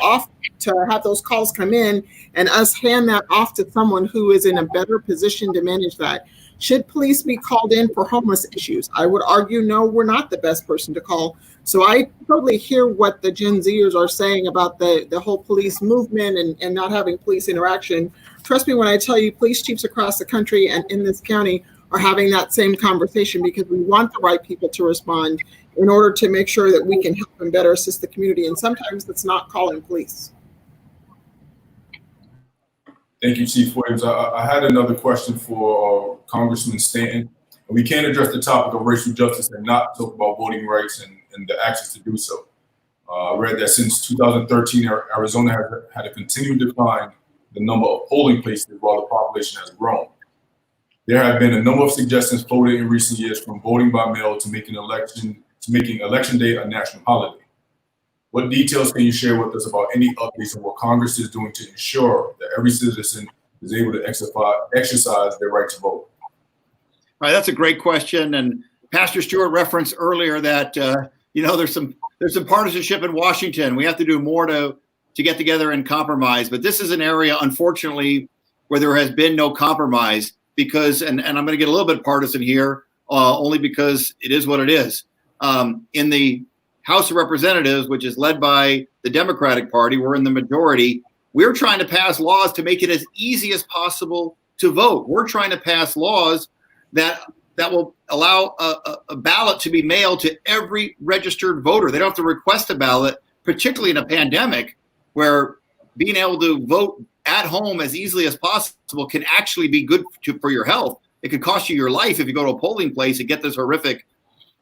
have those calls come in and us hand that off to someone who is in a better position to manage that. Should police be called in for homeless issues? I would argue, no, we're not the best person to call. So I totally hear what the Gen Zers are saying about the whole police movement and not having police interaction. Trust me when I tell you, police chiefs across the country and in this county are having that same conversation, because we want the right people to respond in order to make sure that we can help and better assist the community. And sometimes it's not calling police. Thank you, Chief Williams. I had another question for Congressman Stanton. We can't address the topic of racial justice and not talk about voting rights and the access to do so. I read that since 2013, Arizona has had a continued decline in the number of polling places while the population has grown. There have been a number of suggestions floated in recent years, from voting by mail to making election day a national holiday. What details can you share with us about any updates on what Congress is doing to ensure that every citizen is able to exercise their right to vote? All right, that's a great question. And Pastor Stewart referenced earlier that there's some partisanship in Washington. We have to do more to get together and compromise. But this is an area, unfortunately, where there has been no compromise, because, and I'm going to get a little bit partisan here, only because it is what it is. In the House of Representatives, which is led by the Democratic Party, we're in the majority. We're trying to pass laws to make it as easy as possible to vote. We're trying to pass laws that will allow a ballot to be mailed to every registered voter. They don't have to request a ballot, particularly in a pandemic, where being able to vote at home as easily as possible can actually be good for your health. It could cost you your life if you go to a polling place and get this horrific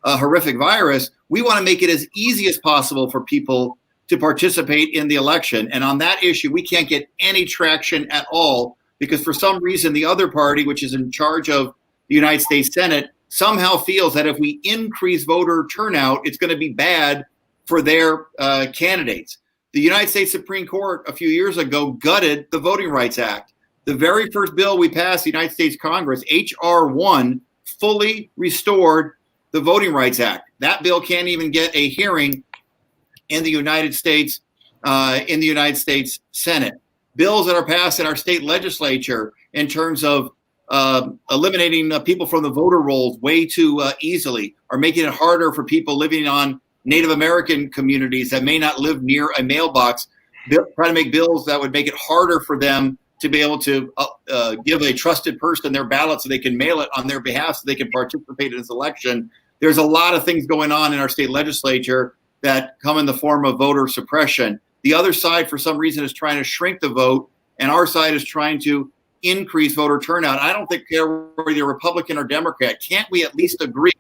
virus. We want to make it as easy as possible for people to participate in the election. And on that issue, we can't get any traction at all, because for some reason, the other party, which is in charge of the United States Senate, somehow feels that if we increase voter turnout, it's going to be bad for their candidates. The United States Supreme Court a few years ago gutted the Voting Rights Act. The very first bill we passed, the United States Congress, H.R. 1, fully restored the Voting Rights Act. That bill can't even get a hearing in the United States Senate. Bills that are passed in our state legislature in terms of eliminating people from the voter rolls way too easily, or making it harder for people living on Native American communities that may not live near a mailbox, try to make bills that would make it harder for them to be able to give a trusted person their ballot so they can mail it on their behalf so they can participate in this election. There's a lot of things going on in our state legislature that come in the form of voter suppression. The other side, for some reason, is trying to shrink the vote, and our side is trying to increase voter turnout. I don't think they're either Republican or Democrat. Can't we at least agree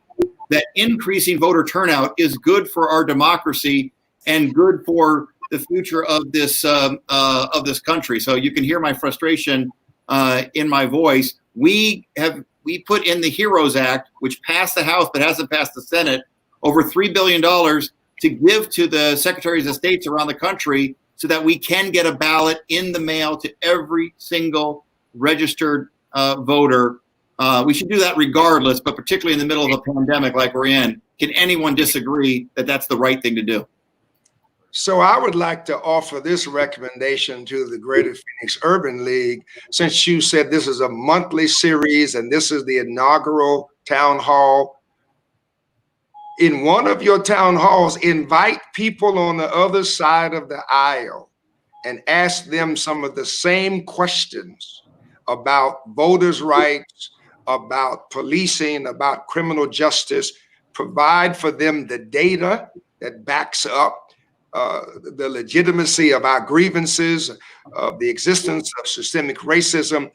that increasing voter turnout is good for our democracy and good for the future of this country? So you can hear my frustration in my voice. We put in the HEROES Act, which passed the House but hasn't passed the Senate, over $3 billion to give to the secretaries of states around the country so that we can get a ballot in the mail to every single registered voter We should do that regardless, but particularly in the middle of a pandemic like we're in, can anyone disagree that that's the right thing to do? So I would like to offer this recommendation to the Greater Phoenix Urban League, since you said this is a monthly series and this is the inaugural town hall. In one of your town halls, invite people on the other side of the aisle and ask them some of the same questions about voters' rights, about policing, about criminal justice. Provide for them the data that backs up the legitimacy of our grievances, of the existence of systemic racism.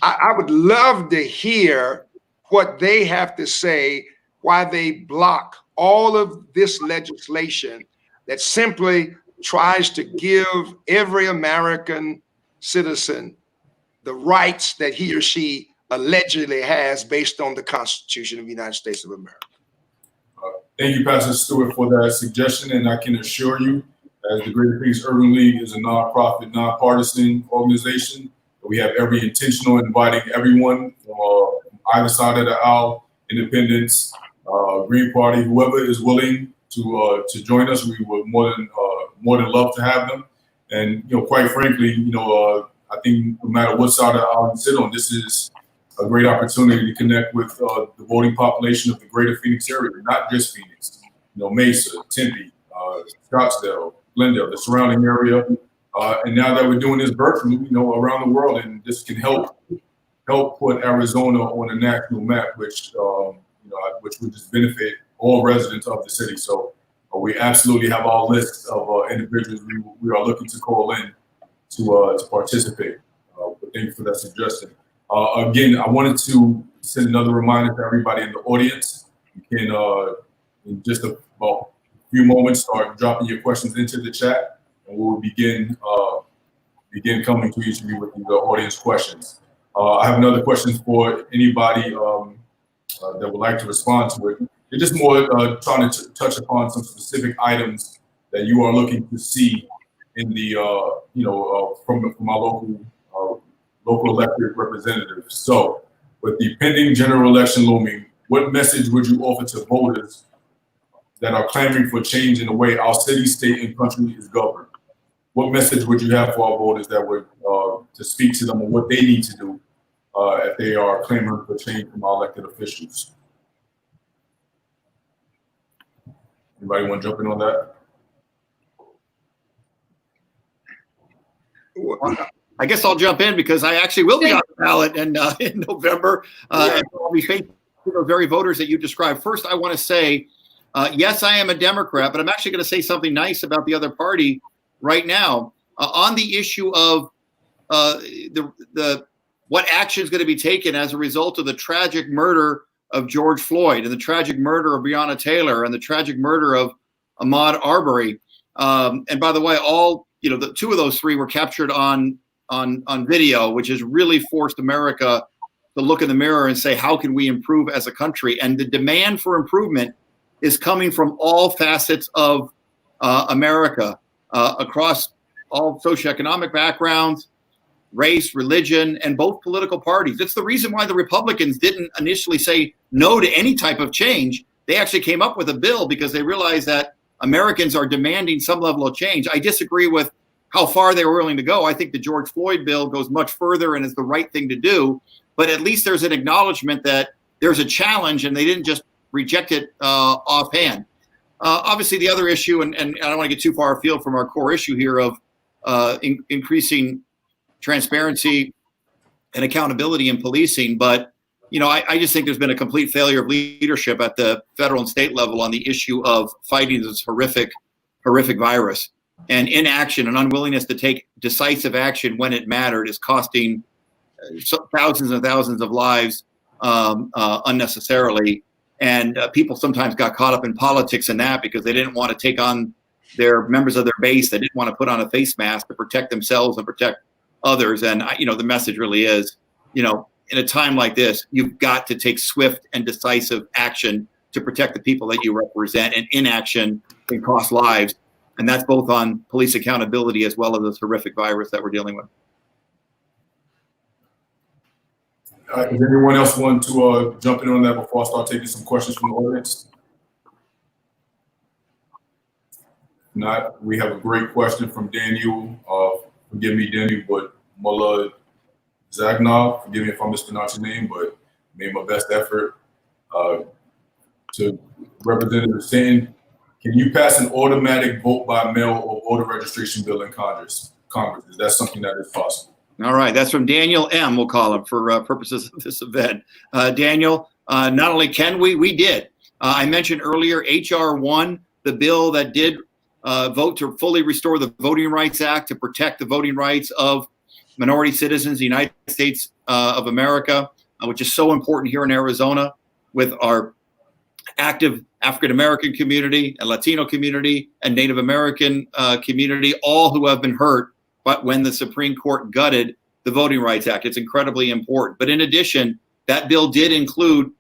I would love to hear what they have to say, why they block all of this legislation that simply tries to give every American citizen the rights that he or she allegedly has based on the Constitution of the United States of America. Thank you, Pastor Stewart, for that suggestion, and I can assure you, as the Greater Phoenix Urban League is a nonprofit, nonpartisan organization, we have every intention on inviting everyone from either side of the aisle, independents, Green Party, whoever is willing to join us. We would more than love to have them. And quite frankly, I think no matter what side of the aisle you sit on, this is a great opportunity to connect with the voting population of the Greater Phoenix area, not just Phoenix. Mesa, Tempe, Scottsdale, Glendale, the surrounding area. And now that we're doing this virtually, around the world, and this can help put Arizona on a national map, which would just benefit all residents of the city. So we absolutely have our list of individuals we are looking to call in to participate. But thank you for that suggestion. Again, I wanted to send another reminder to everybody in the audience. You can, in just a few moments, start dropping your questions into the chat, and we'll begin coming to each of you with the audience questions. I have another question for anybody that would like to respond to it. It's just more trying to touch upon some specific items that you are looking to see in the, from our local elected representatives. So with the pending general election looming, what message would you offer to voters that are clamoring for change in the way our city, state, and country is governed? What message would you have for our voters that would to speak to them on what they need to do if they are clamoring for change from our elected officials? Anybody want to jump in on that? I guess I'll jump in because I actually will be on the ballot in November. And I'll be facing those very voters that you described. First, I want to say, yes, I am a Democrat, but I'm actually going to say something nice about the other party right now on the issue of what action is going to be taken as a result of the tragic murder of George Floyd and the tragic murder of Breonna Taylor and the tragic murder of Ahmaud Arbery. And by the way, the two of those three were captured on video, which has really forced America to look in the mirror and say, how can we improve as a country? And the demand for improvement is coming from all facets of America, across all socioeconomic backgrounds, race, religion, and both political parties. It's the reason why the Republicans didn't initially say no to any type of change. They actually came up with a bill because they realized that Americans are demanding some level of change. I disagree with how far they were willing to go. I think the George Floyd bill goes much further and is the right thing to do, but at least there's an acknowledgement that there's a challenge and they didn't just reject it offhand. Obviously, the other issue, and I don't want to get too far afield from our core issue here of increasing transparency and accountability in policing, but I just think there's been a complete failure of leadership at the federal and state level on the issue of fighting this horrific virus. And inaction and unwillingness to take decisive action when it mattered is costing thousands and thousands of lives unnecessarily. And people sometimes got caught up in politics in that because they didn't want to take on their members of their base. They didn't want to put on a face mask to protect themselves and protect others. And, the message really is, in a time like this, you've got to take swift and decisive action to protect the people that you represent. And inaction can cost lives. And that's both on police accountability as well as this horrific virus that we're dealing with. Does anyone else want to jump in on that before I start taking some questions from the audience? If not, we have a great question from Daniel. Forgive me, Daniel, but Mullah Zagnov. Forgive me if I mispronounce your name, but made my best effort. To Representative Stanton, can you pass an automatic vote by mail or voter registration bill in Congress? Is that something that is possible? All right, that's from Daniel M. We'll call him for purposes of this event. Daniel, not only can we did. I mentioned earlier H.R. 1, the bill that did vote to fully restore the Voting Rights Act to protect the voting rights of minority citizens, the United States of America, which is so important here in Arizona with our active African-American community and Latino community and Native American community, all who have been hurt but when the Supreme Court gutted the Voting Rights Act. It's incredibly important. But in addition, that bill did include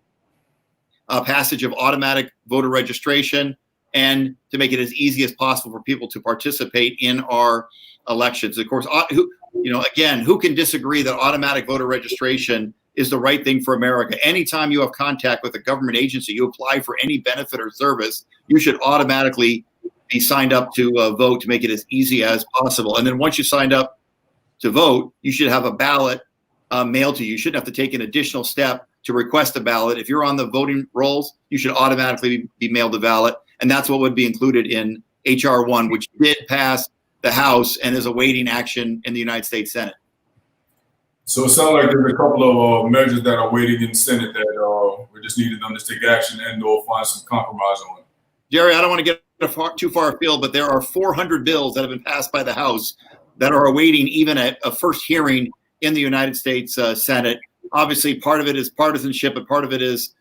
a passage of automatic voter registration and to make it as easy as possible for people to participate in our elections. Of course, who can disagree that automatic voter registration is the right thing for America? Anytime you have contact with a government agency, you apply for any benefit or service, you should automatically be signed up to vote to make it as easy as possible. And then once you signed up to vote, you should have a ballot mailed to you. You shouldn't have to take an additional step to request a ballot. If you're on the voting rolls, you should automatically be mailed a ballot. And that's what would be included in H.R. 1, which did pass the House and is awaiting action in the United States Senate. So it sounds like there's a couple of measures that are waiting in the Senate that we just needed them to take action and or find some compromise on. Jeri, I don't want to get too far afield, but there are 400 bills that have been passed by the House that are awaiting even a first hearing in the United States Senate. Obviously, part of it is partisanship, but part of it is,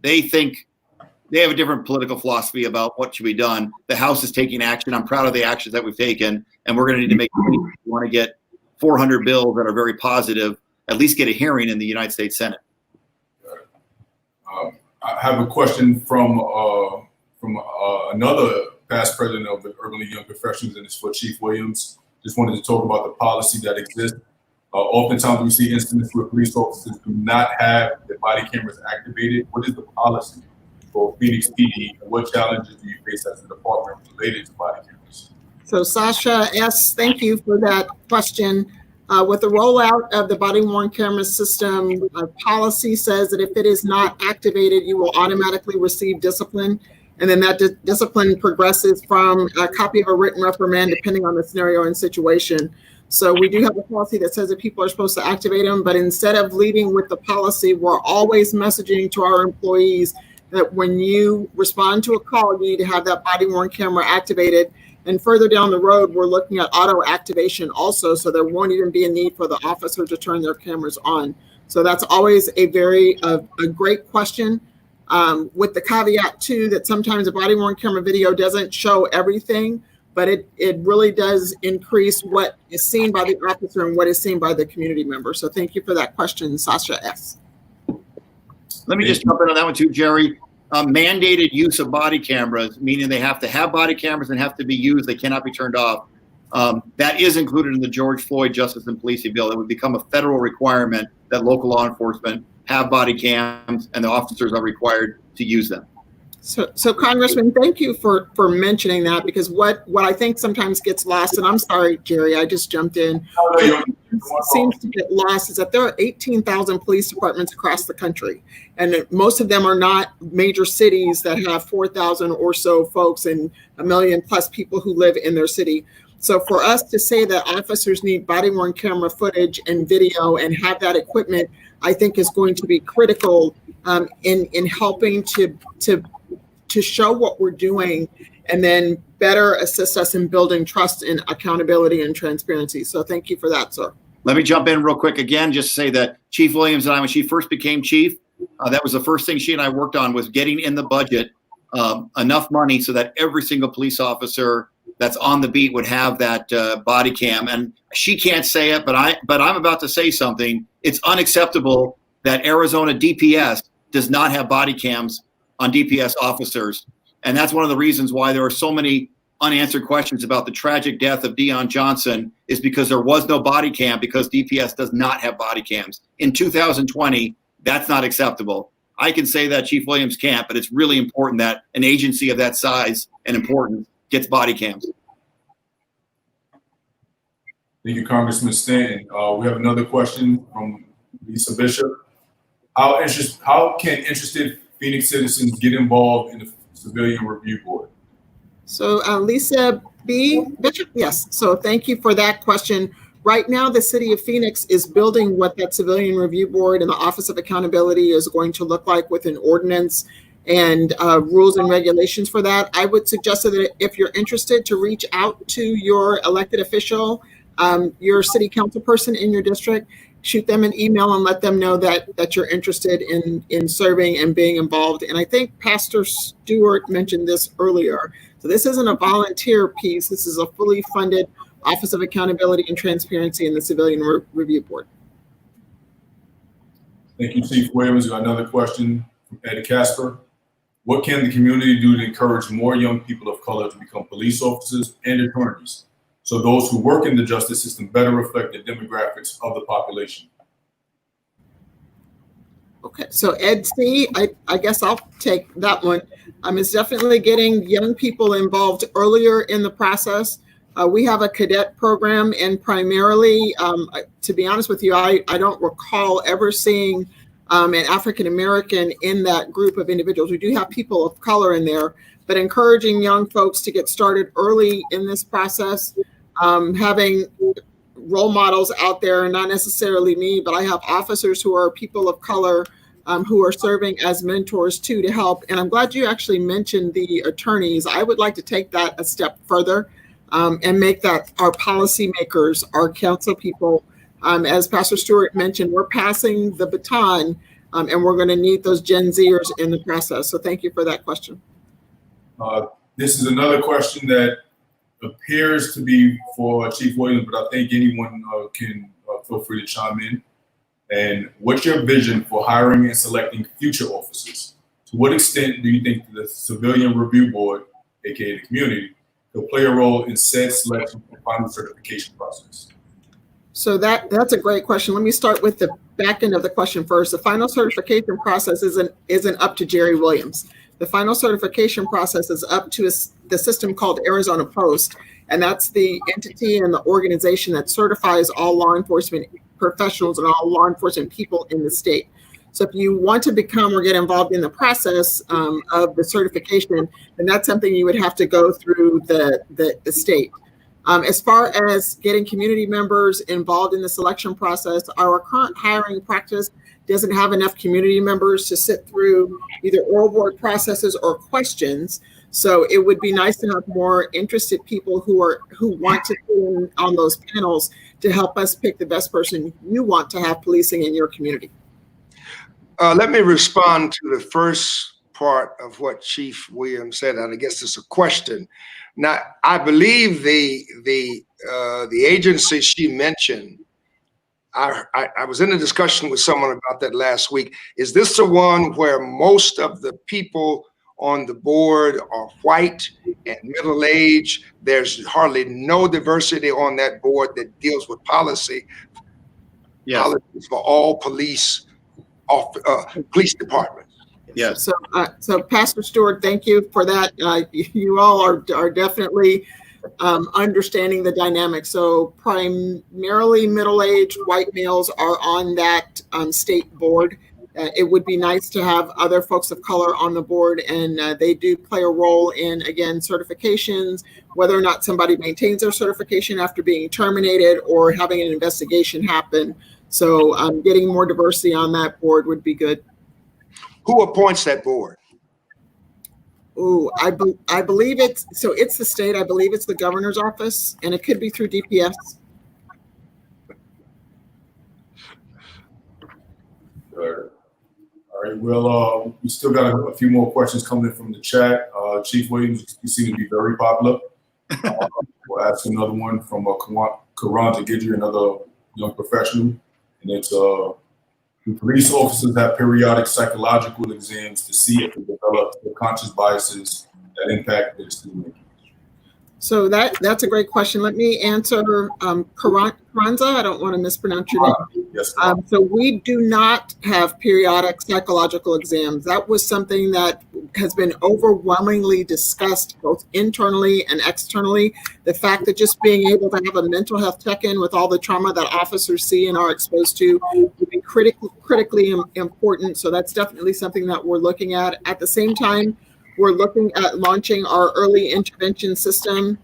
they think they have a different political philosophy about what should be done. The House is taking action. I'm proud of the actions that we've taken, and we're going to need to make sure we want to get 400 bills that are very positive, at least get a hearing in the United States Senate. I have a question from another past president of the Urban League Young Professionals, and it's for Chief Williams. Just wanted to talk about the policy that exists. Oftentimes we see incidents where police officers do not have their body cameras activated. What is the policy for Phoenix PD, and what challenges do you face as a department related to body cameras? So Sasha S., thank you for that question. With the rollout of the body-worn camera system, policy says that if it is not activated, you will automatically receive discipline. And then that discipline progresses from a copy of a written reprimand, depending on the scenario and situation. So we do have a policy that says that people are supposed to activate them, but instead of leading with the policy, we're always messaging to our employees that when you respond to a call, you need to have that body-worn camera activated. And further down the road, we're looking at auto activation also, so there won't even be a need for the officer to turn their cameras on. So that's always a great question, with the caveat too that sometimes a body-worn camera video doesn't show everything, but it really does increase what is seen by the officer and what is seen by the community member. So thank you for that question, Sasha S. Let me just jump in on that one too, Jeri. Mandated use of body cameras, meaning they have to have body cameras and have to be used. They cannot be turned off. That is included in the George Floyd Justice and Policing Bill. It would become a federal requirement that local law enforcement have body cams and the officers are required to use them. So Congressman, thank you for mentioning that, because what I think sometimes gets lost, and I'm sorry, Jeri, I just jumped in, seems to get lost is that there are 18,000 police departments across the country, and most of them are not major cities that have 4,000 or so folks and 1 million plus people who live in their city. So for us to say that officers need body-worn camera footage and video and have that equipment, I think is going to be critical in helping to show what we're doing and then better assist us in building trust and accountability and transparency. So thank you for that, sir. Let me jump in real quick again, just say that Chief Williams and I, when she first became chief, that was the first thing she and I worked on, was getting in the budget enough money so that every single police officer that's on the beat would have that body cam. And she can't say it, but I'm about to say something. It's unacceptable that Arizona DPS does not have body cams on DPS officers. And that's one of the reasons why there are so many unanswered questions about the tragic death of Deon Johnson is because there was no body cam, because DPS does not have body cams. In 2020, that's not acceptable. I can say that, Chief Williams can't, but it's really important that an agency of that size and importance gets body cams. Thank you, Congressman Stanton. We have another question from Lisa Bishop. How can interested Phoenix citizens get involved in the Civilian Review Board? So Lisa B. Bishop, yes. So thank you for that question. Right now, the city of Phoenix is building what that Civilian Review Board and the Office of Accountability is going to look like with an ordinance and rules and regulations for that. I would suggest that if you're interested, to reach out to your elected official, your city council person in your district, shoot them an email and let them know that you're interested in serving and being involved. And I think Pastor Stewart mentioned this earlier. So this isn't a volunteer piece. This is a fully funded Office of Accountability and Transparency in the Civilian Review Board. Thank you, Chief Williams. We got another question from Ed Casper. What can the community do to encourage more young people of color to become police officers and attorneys, so those who work in the justice system better reflect the demographics of the population? Okay, so Ed C, I guess I'll take that one. It's definitely getting young people involved earlier in the process. We have a cadet program, and primarily, to be honest with you, I don't recall ever seeing an African-American in that group of individuals. We do have people of color in there, but encouraging young folks to get started early in this process, having role models out there, not necessarily me, but I have officers who are people of color who are serving as mentors too to help. And I'm glad you actually mentioned the attorneys. I would like to take that a step further and make that our policymakers, our council people. As Pastor Stewart mentioned, we're passing the baton and we're going to need those Gen Zers in the process. So thank you for that question. This is another question that appears to be for Chief Williams, but I think anyone can feel free to chime in. And what's your vision for hiring and selecting future officers? To what extent do you think the Civilian Review Board, aka the community, will play a role in said selection and final certification process? So that's a great question. Let me start with the back end of the question first. The final certification process isn't up to Jeri Williams. The final certification process is up to the system called Arizona Post, and that's the entity and the organization that certifies all law enforcement professionals and all law enforcement people in the state. So if you want to become or get involved in the process of the certification, then that's something you would have to go through the state. As far as getting community members involved in the selection process, our current hiring practice doesn't have enough community members to sit through either oral board processes or questions. So it would be nice to have more interested people who want to be on those panels to help us pick the best person you want to have policing in your community. Let me respond to the first part of what Chief Williams said, and I guess it's a question. Now, I believe the agency she mentioned, I was in a discussion with someone about that last week. Is this the one where most of the people on the board are white and middle-aged? There's hardly no diversity on that board that deals with policy. Yes. Policies for all police departments. Yes. So Pastor Stewart, thank you for that. You all are definitely understanding the dynamic. So primarily middle-aged white males are on that state board. It would be nice to have other folks of color on the board, and they do play a role in, again, certifications, whether or not somebody maintains their certification after being terminated or having an investigation happen. So getting more diversity on that board would be good. Who appoints that board? Oh, I believe it's the state. I believe it's the governor's office, and it could be through DPS. All right. Well, we still got a few more questions coming in from the chat. Chief Williams, you seem to be very popular. We'll ask another one from Karan Gidry, another young professional, and it's do police officers have periodic psychological exams to see if they develop subconscious biases that impact their decision making? So that's a great question. Let me answer Carranza. I don't want to mispronounce your name. Yes. So we do not have periodic psychological exams. That was something that has been overwhelmingly discussed both internally and externally. The fact that just being able to have a mental health check-in with all the trauma that officers see and are exposed to would be critically important. So that's definitely something that we're looking at. At the same time, we're looking at launching our early intervention system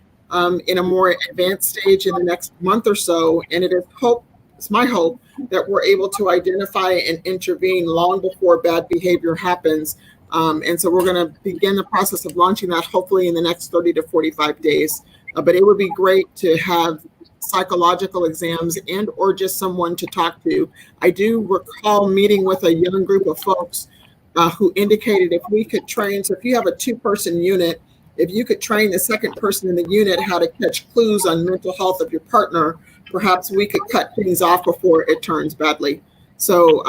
in a more advanced stage in the next month or so. And it's my hope that we're able to identify and intervene long before bad behavior happens. And so we're going to begin the process of launching that hopefully in the next 30 to 45 days. But it would be great to have psychological exams and or just someone to talk to. I do recall meeting with a young group of folks who indicated if we could train, so if you have a 2-person unit, if you could train the second person in the unit how to catch clues on mental health of your partner, perhaps we could cut things off before it turns badly. So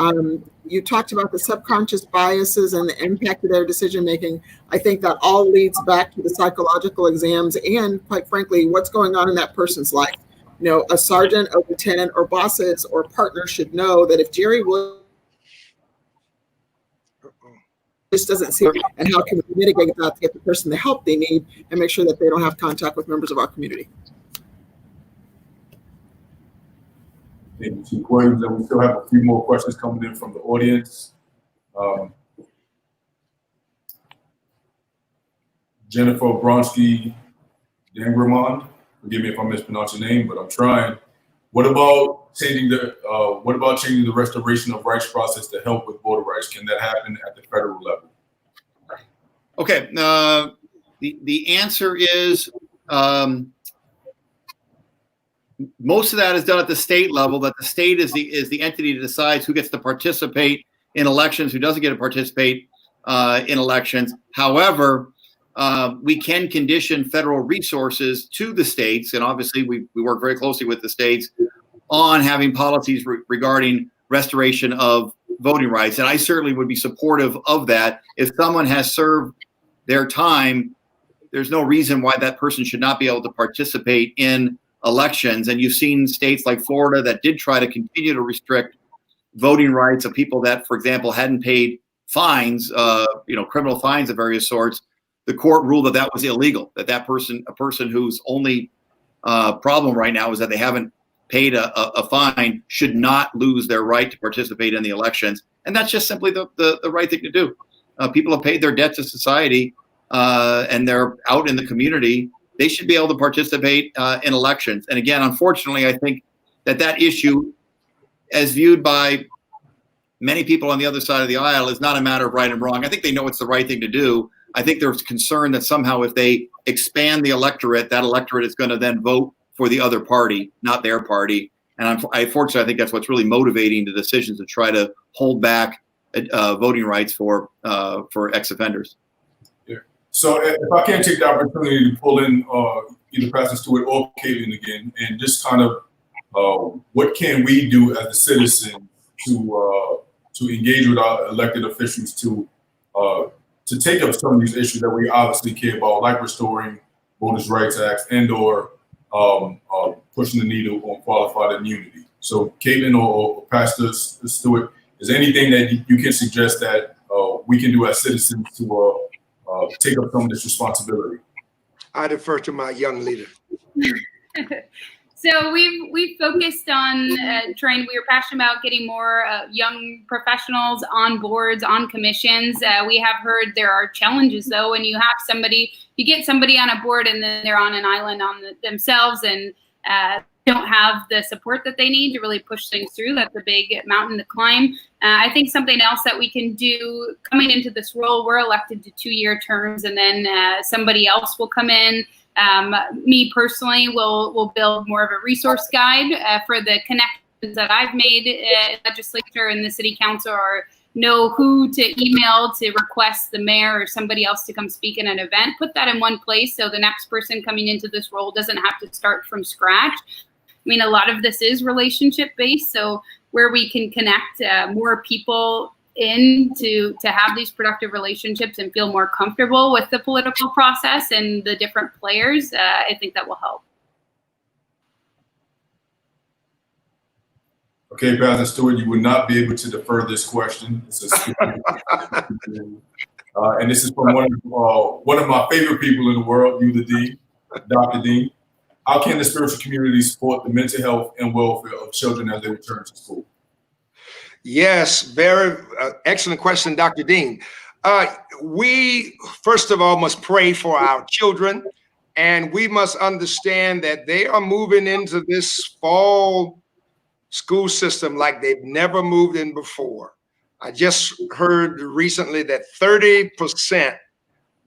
you talked about the subconscious biases and the impact of their decision making. I think that all leads back to the psychological exams and, quite frankly, what's going on in that person's life. You know, a sergeant, a lieutenant, or bosses or partners should know that if Jeri will just doesn't see, and how can we mitigate that to get the person the help they need and make sure that they don't have contact with members of our community. Thank you, Chief Williams. And we still have a few more questions coming in from the audience. Jennifer Bronsky Dangramond, forgive me if I mispronounce your name, but I'm trying. What about changing the restoration of rights process to help with voter rights? Can that happen at the federal level? Okay, the answer is most of that is done at the state level. That the state is the entity that decides who gets to participate in elections, who doesn't get to participate in elections. However, we can condition federal resources to the states, and obviously we work very closely with the states on having policies regarding restoration of voting rights. And I certainly would be supportive of that. If someone has served their time, there's no reason why that person should not be able to participate in elections. And you've seen states like Florida that did try to continue to restrict voting rights of people that, for example, hadn't paid fines, criminal fines of various sorts. The court ruled that was illegal, a person whose only problem right now is that they haven't paid a fine should not lose their right to participate in the elections. And that's just simply the right thing to do. People have paid their debt to society and they're out in the community. They should be able to participate in elections. And again, unfortunately, I think that issue, as viewed by many people on the other side of the aisle, is not a matter of right and wrong. I think they know it's the right thing to do. I think there's concern that somehow if they expand the electorate, that electorate is going to then vote for the other party, not their party. And unfortunately, I think that's what's really motivating the decisions to try to hold back voting rights for ex-offenders. Yeah. So if I can take the opportunity to pull in either Pastor Stewart or Katelyn again, and just kind of what can we do as a citizen to engage with our elected officials to take up some of these issues that we obviously care about, like restoring Voters' Rights Act and/or pushing the needle on qualified immunity. So, Katelyn or Pastor Stewart, is there anything that you can suggest that we can do as citizens to take up some of this responsibility? I defer to my young leader. So we've focused on trying. We were passionate about getting more young professionals on boards, on commissions. We have heard there are challenges though, when you get somebody on a board and then they're on an island themselves and don't have the support that they need to really push things through. That's a big mountain to climb. I think something else that we can do coming into this role, we're elected to 2-year terms, and then somebody else will come in. Me personally will build more of a resource guide for the connections that I've made in legislature and the city council, or know who to email to request the mayor or somebody else to come speak in an event. Put that in one place so the next person coming into this role doesn't have to start from scratch. I mean, a lot of this is relationship based, so where we can connect more people in to have these productive relationships and feel more comfortable with the political process and the different players, I think that will help. Okay, Pastor Stewart, you would not be able to defer this question. This is and this is from one of my favorite people in the world, you, the Dean, Dr. Dean. How can the spiritual community support the mental health and welfare of children as they return to school? Yes, very excellent question, Dr. Dean. We, first of all, must pray for our children, and we must understand that they are moving into this fall school system like they've never moved in before. I just heard recently that 30%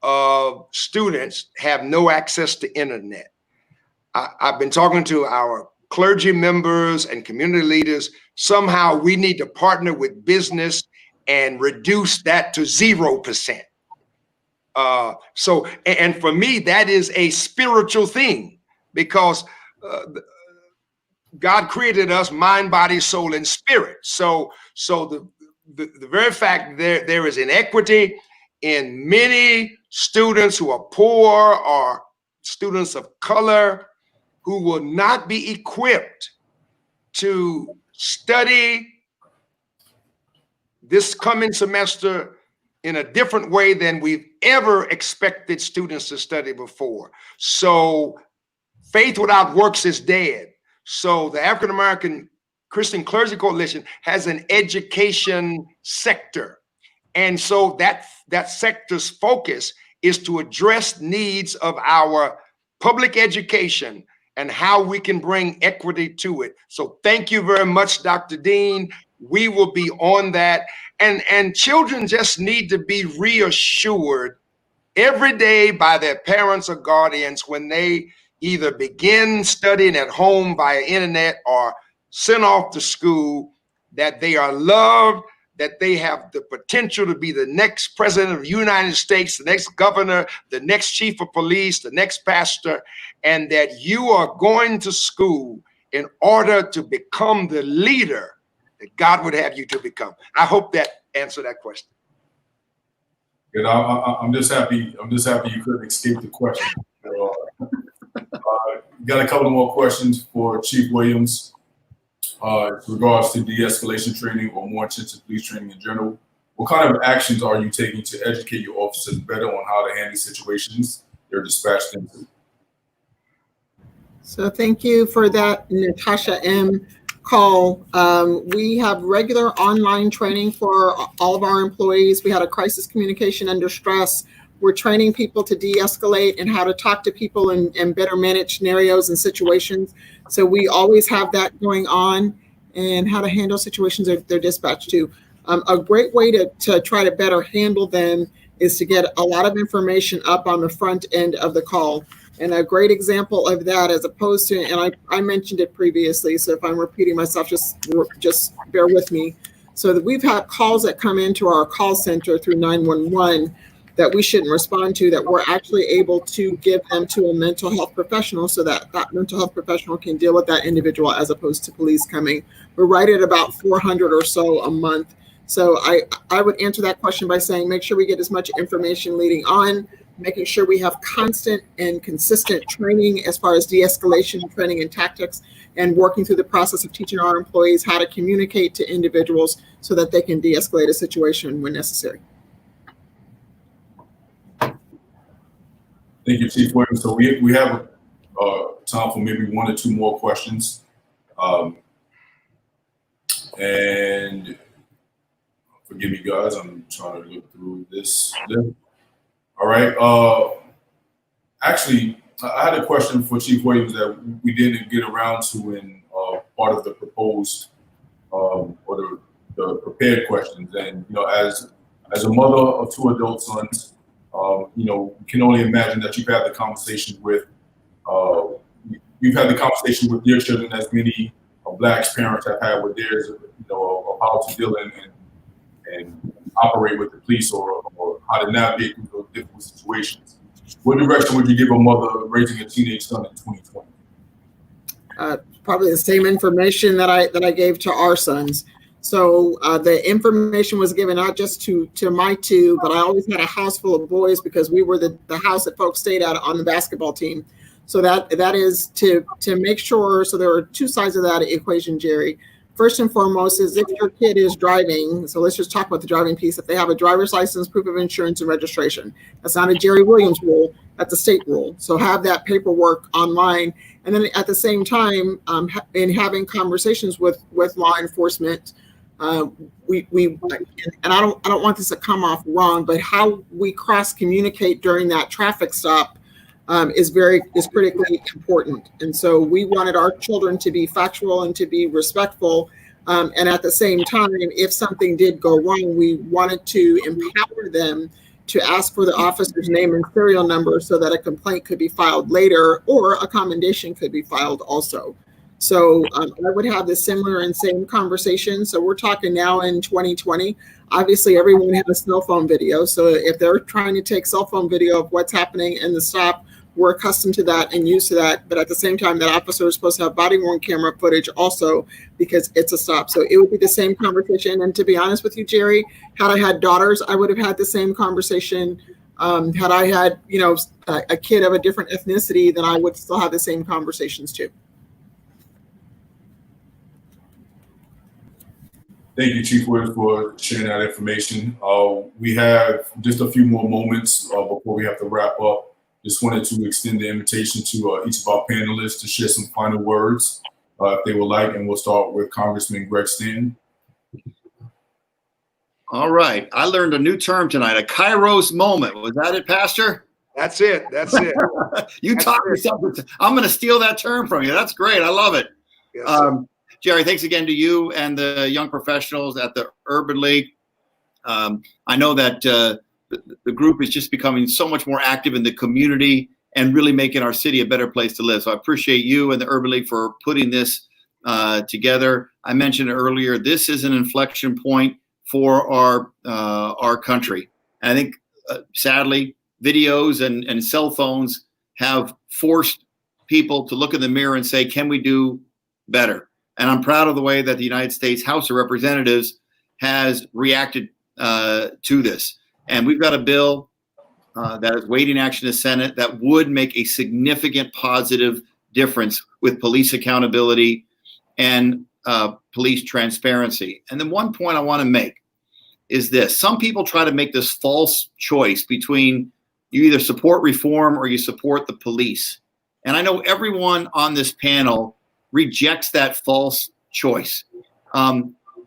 of students have no access to internet. I've been talking to our clergy members and community leaders. Somehow we need to partner with business and reduce that to 0%. And for me, that is a spiritual thing, because God created us mind, body, soul, and spirit. So the very fact there is inequity in many students who are poor or students of color who will not be equipped to study this coming semester in a different way than we've ever expected students to study before. So faith without works is dead. So the African American Christian Clergy Coalition has an education sector. And so that sector's focus is to address needs of our public education and how we can bring equity to it. So thank you very much, Dr. Dean. We will be on that. And children just need to be reassured every day by their parents or guardians when they either begin studying at home via internet or sent off to school, that they are loved, that they have the potential to be the next president of the United States, the next governor, the next chief of police, the next pastor, and that you are going to school in order to become the leader that God would have you to become. I hope that answered that question. Good. I'm just happy you couldn't escape the question. Got a couple more questions for Chief Williams. With regards to de-escalation training or more intensive police training in general, what kind of actions are you taking to educate your officers better on how to handle situations they're dispatched into? So thank you for that, Natasha M. call. We have regular online training for all of our employees. We had a crisis communication under stress. We're training people to de-escalate and how to talk to people and better manage scenarios and situations. So we always have that going on, and how to handle situations they're dispatched to. A great way to try to better handle them is to get a lot of information up on the front end of the call. And a great example of that, as opposed to, and I mentioned it previously, so if I'm repeating myself, just bear with me. So that we've had calls that come into our call center through 911 that we shouldn't respond to, that we're actually able to give them to a mental health professional so that that mental health professional can deal with that individual, as opposed to police coming. We're right at about 400 or so a month. So I would answer that question by saying, make sure we get as much information leading on, making sure we have constant and consistent training as far as de-escalation training and tactics, and working through the process of teaching our employees how to communicate to individuals so that they can de-escalate a situation when necessary. Thank you, Chief Williams. So we have time for maybe one or two more questions. And forgive me, guys, I'm trying to look through this. All right. Actually, I had a question for Chief Williams that we didn't get around to in part of the proposed or the prepared questions. And, as a mother of two adult sons, you can only imagine that you've had the conversation with your children as many Black parents have had with theirs, of how to deal and operate with the police or how to navigate through those difficult situations. What direction would you give a mother raising a teenage son in 2020? Probably the same information that I gave to our sons. So the information was given not just to my two, but I always had a house full of boys because we were the house that folks stayed at on the basketball team. So that is to make sure. So there are two sides of that equation, Jeri. First and foremost is if your kid is driving, so let's just talk about the driving piece. If they have a driver's license, proof of insurance, and registration, that's not a Jeri Williams rule, that's a state rule. So have that paperwork online. And then at the same time, in having conversations with law enforcement, we and I don't want this to come off wrong, but how we cross communicate during that traffic stop is critically important. And so we wanted our children to be factual and to be respectful. And at the same time, if something did go wrong, we wanted to empower them to ask for the officer's name and serial number so that a complaint could be filed later or a commendation could be filed also. So I would have the similar and same conversation. So we're talking now in 2020. Obviously, everyone has cell phone video. So if they're trying to take cell phone video of what's happening in the stop, we're accustomed to that and used to that. But at the same time, that officer is supposed to have body-worn camera footage also because it's a stop. So it would be the same conversation. And to be honest with you, Jeri, had I had daughters, I would have had the same conversation. Had I had, a kid of a different ethnicity, then I would still have the same conversations too. Thank you, Chief Williams, for sharing that information. We have just a few more moments before we have to wrap up. Just wanted to extend the invitation to each of our panelists to share some final words if they would like, and we'll start with Congressman Greg Stanton. All right. I learned a new term tonight, a Kairos moment. Was that it, Pastor? That's it. That's it. You taught me something. I'm going to steal that term from you. That's great. I love it. Yes, Jeri, thanks again to you and the young professionals at the Urban League. I know that the group is just becoming so much more active in the community and really making our city a better place to live. So I appreciate you and the Urban League for putting this together. I mentioned earlier, this is an inflection point for our country. And I think, sadly, videos and cell phones have forced people to look in the mirror and say, can we do better? And I'm proud of the way that the United States House of Representatives has reacted to this. And we've got a bill that is waiting action in the Senate that would make a significant positive difference with police accountability and police transparency. And then one point I want to make is this. Some people try to make this false choice between you either support reform or you support the police. And I know everyone on this panel rejects that false choice.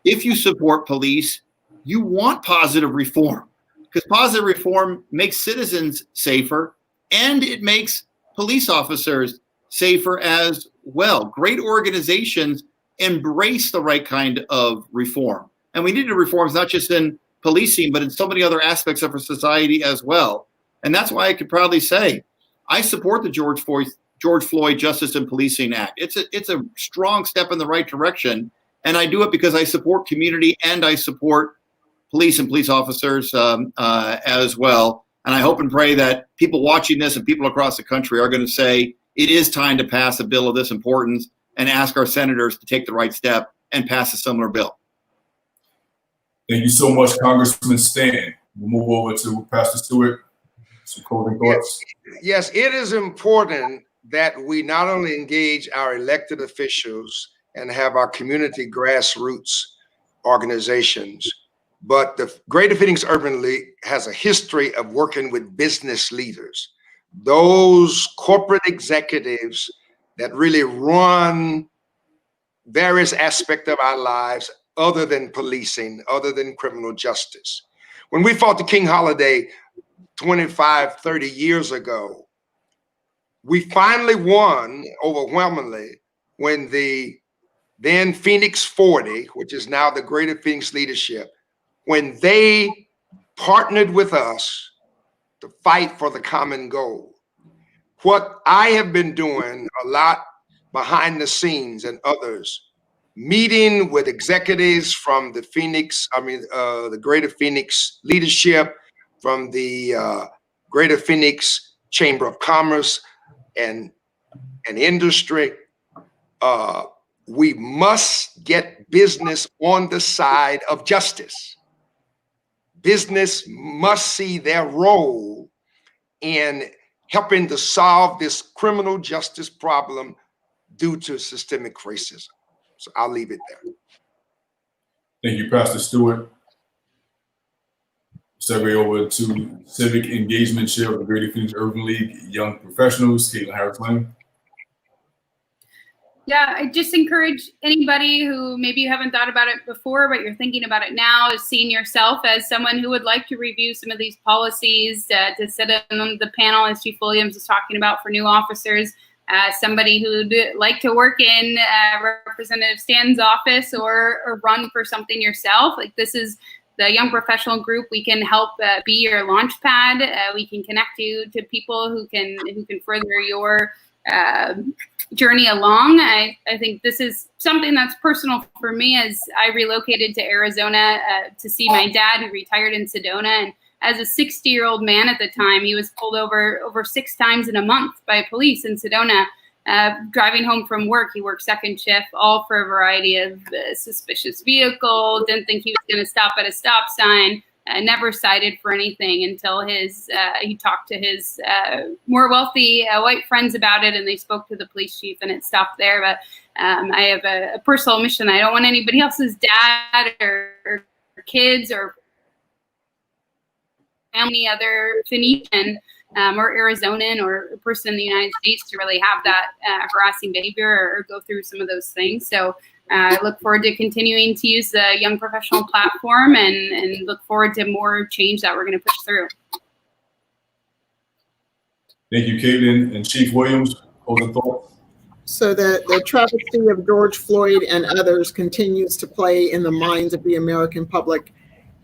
If you support police, you want positive reform, because positive reform makes citizens safer and it makes police officers safer as well. Great organizations embrace the right kind of reform. And we need reforms not just in policing, but in so many other aspects of our society as well. And that's why I could proudly say, I support the George Floyd Justice and Policing Act. It's a strong step in the right direction. And I do it because I support community and I support police and police officers as well. And I hope and pray that people watching this and people across the country are going to say, it is time to pass a bill of this importance and ask our senators to take the right step and pass a similar bill. Thank you so much, Congressman Stanton. We'll move over to Pastor Stewart. Some closing thoughts. Yes, it is important that we not only engage our elected officials and have our community grassroots organizations, but the Greater Phoenix Urban League has a history of working with business leaders, those corporate executives that really run various aspects of our lives other than policing, other than criminal justice. When we fought the King Holiday 25, 30 years ago, we finally won overwhelmingly when the then Phoenix 40, which is now the Greater Phoenix Leadership, when they partnered with us to fight for the common goal. What I have been doing a lot behind the scenes and others, meeting with executives from the the Greater Phoenix Leadership, from the Greater Phoenix Chamber of Commerce and Industry. We must get business on the side of justice. Business must see their role in helping to solve this criminal justice problem due to systemic racism. So I'll leave it there. Thank you, Pastor Stewart. Segue over to Civic Engagement Chair of the Greater Phoenix Urban League Young Professionals, Katelyn Harris-Lange. Yeah, I just encourage anybody who maybe you haven't thought about it before, but you're thinking about it now, is seeing yourself as someone who would like to review some of these policies, to sit on the panel, as Chief Williams is talking about, for new officers, somebody who'd like to work in Representative Stanton's office or run for something yourself. Like, this is the Young Professional Group. We can help be your launch pad. We can connect you to people who can further your journey along. I think this is something that's personal for me, as I relocated to Arizona to see my dad, who retired in Sedona. And as a 60-year-old man at the time, he was pulled over 6 times in a month by police in Sedona, driving home from work. He worked second shift, all for a variety of suspicious vehicle. Didn't think he was going to stop at a stop sign. Never cited for anything until he talked to his more wealthy white friends about it, and they spoke to the police chief, and it stopped there. But I have a personal mission. I don't want anybody else's dad or kids or any other Phoenician or Arizonan or a person in the United States to really have that harassing behavior or go through some of those things. So I look forward to continuing to use the Young Professional platform and look forward to more change that we're going to push through. Thank you, Katelyn. And Chief Williams, closing thoughts. So the travesty of George Floyd and others continues to play in the minds of the American public,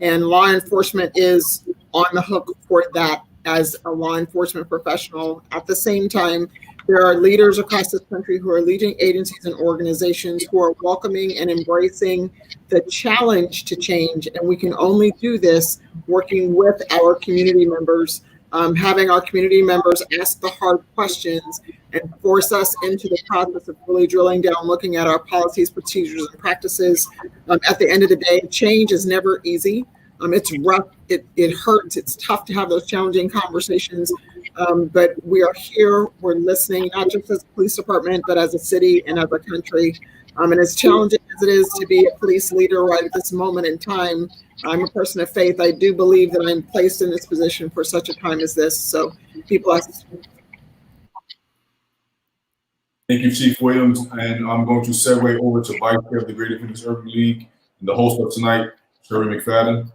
and law enforcement is on the hook for that as a law enforcement professional. At the same time, there are leaders across this country who are leading agencies and organizations who are welcoming and embracing the challenge to change. And we can only do this working with our community members, having our community members ask the hard questions and force us into the process of really drilling down, looking at our policies, procedures, and practices. At the end of the day, change is never easy. It's rough, it hurts, it's tough to have those challenging conversations, but we are here, we're listening, not just as a police department, but as a city and as a country. And as challenging as it is to be a police leader right at this moment in time, I'm a person of faith. I do believe that I'm placed in this position for such a time as this. So people ask. Thank you, Chief Williams. And I'm going to segue over to Vice Chair of the Greater Phoenix Urban League and the host of tonight, Jeri McFadden.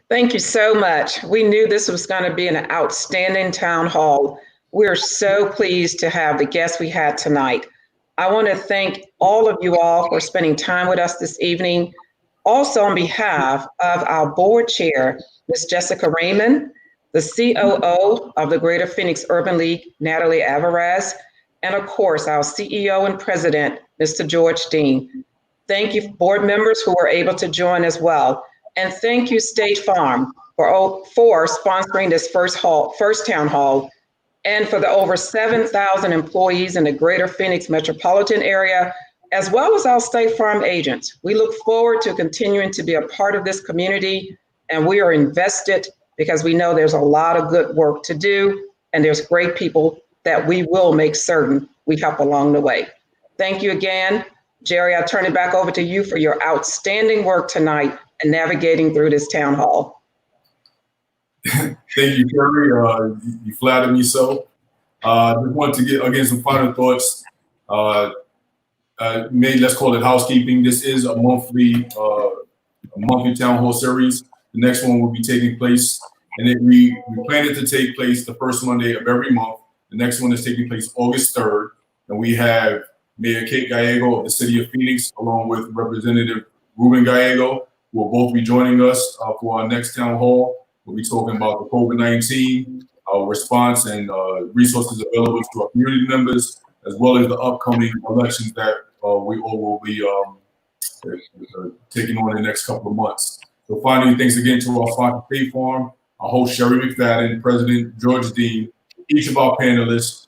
Thank you so much. We knew this was going to be an outstanding town hall. We're so pleased to have the guests we had tonight. I want to thank all of you all for spending time with us this evening. Also, on behalf of our board chair, Ms. Jessica Raymond, the COO of the Greater Phoenix Urban League, Natalie Alvarez, and of course, our CEO and president, Mr. George Dean. Thank you, board members who were able to join as well. And thank you, State Farm, for sponsoring this first town hall, and for the over 7,000 employees in the Greater Phoenix metropolitan area, as well as our State Farm agents. We look forward to continuing to be a part of this community, and we are invested because we know there's a lot of good work to do, and there's great people that we will make certain we help along the way. Thank you again. Jeri, I turn it back over to you for your outstanding work tonight and navigating through this town hall. Thank you, Jeri. You flatter me so. Just wanted to get, again, some final thoughts. Maybe let's call it housekeeping. This is a monthly town hall series. The next one will be taking place, and we plan it to take place the first Monday of every month. The next one is taking place August 3rd, and we have Mayor Kate Gallego of the City of Phoenix, along with Representative Ruben Gallego, who will both be joining us for our next town hall. We'll be talking about the COVID-19 response and resources available to our community members, as well as the upcoming elections that we all will be taking on in the next couple of months. So finally, thanks again to our sponsor, State Farm, our host, Jeri McFadden, President George Dean, each of our panelists,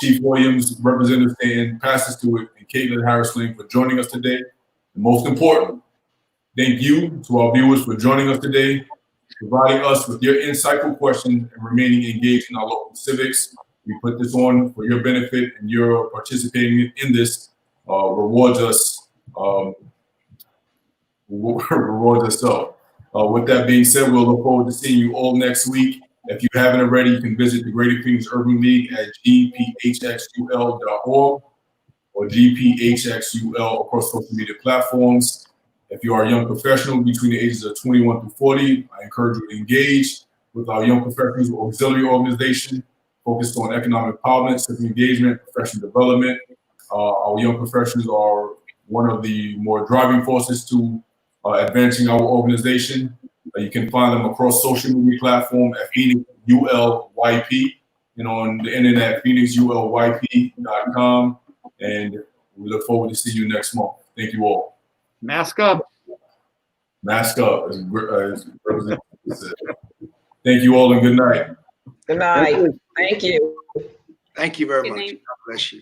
Chief Williams, Representative Stanton, Pastor Stewart, and Katelyn Harris-Lange for joining us today. And most important, thank you to our viewers for joining us today, providing us with your insightful questions and remaining engaged in our local civics. We put this on for your benefit, and your participating in this rewards us. With that being said, we'll look forward to seeing you all next week. If you haven't already, you can visit the Greater Phoenix Urban League at gphxul.org or gphxul across social media platforms. If you are a young professional between the ages of 21 to 40, I encourage you to engage with our Young Professionals Auxiliary Organization, focused on economic empowerment, civic engagement, professional development. Our young professionals are one of the more driving forces to advancing our organization. You can find them across social media platform at Phoenix ULYP, and on the internet, phoenixulyp.com. And we look forward to seeing you next month. Thank you all. Mask up. Mask up. As Representative said. Thank you all and good night. Good night. Thank you. Thank you very Good much. night. God bless you.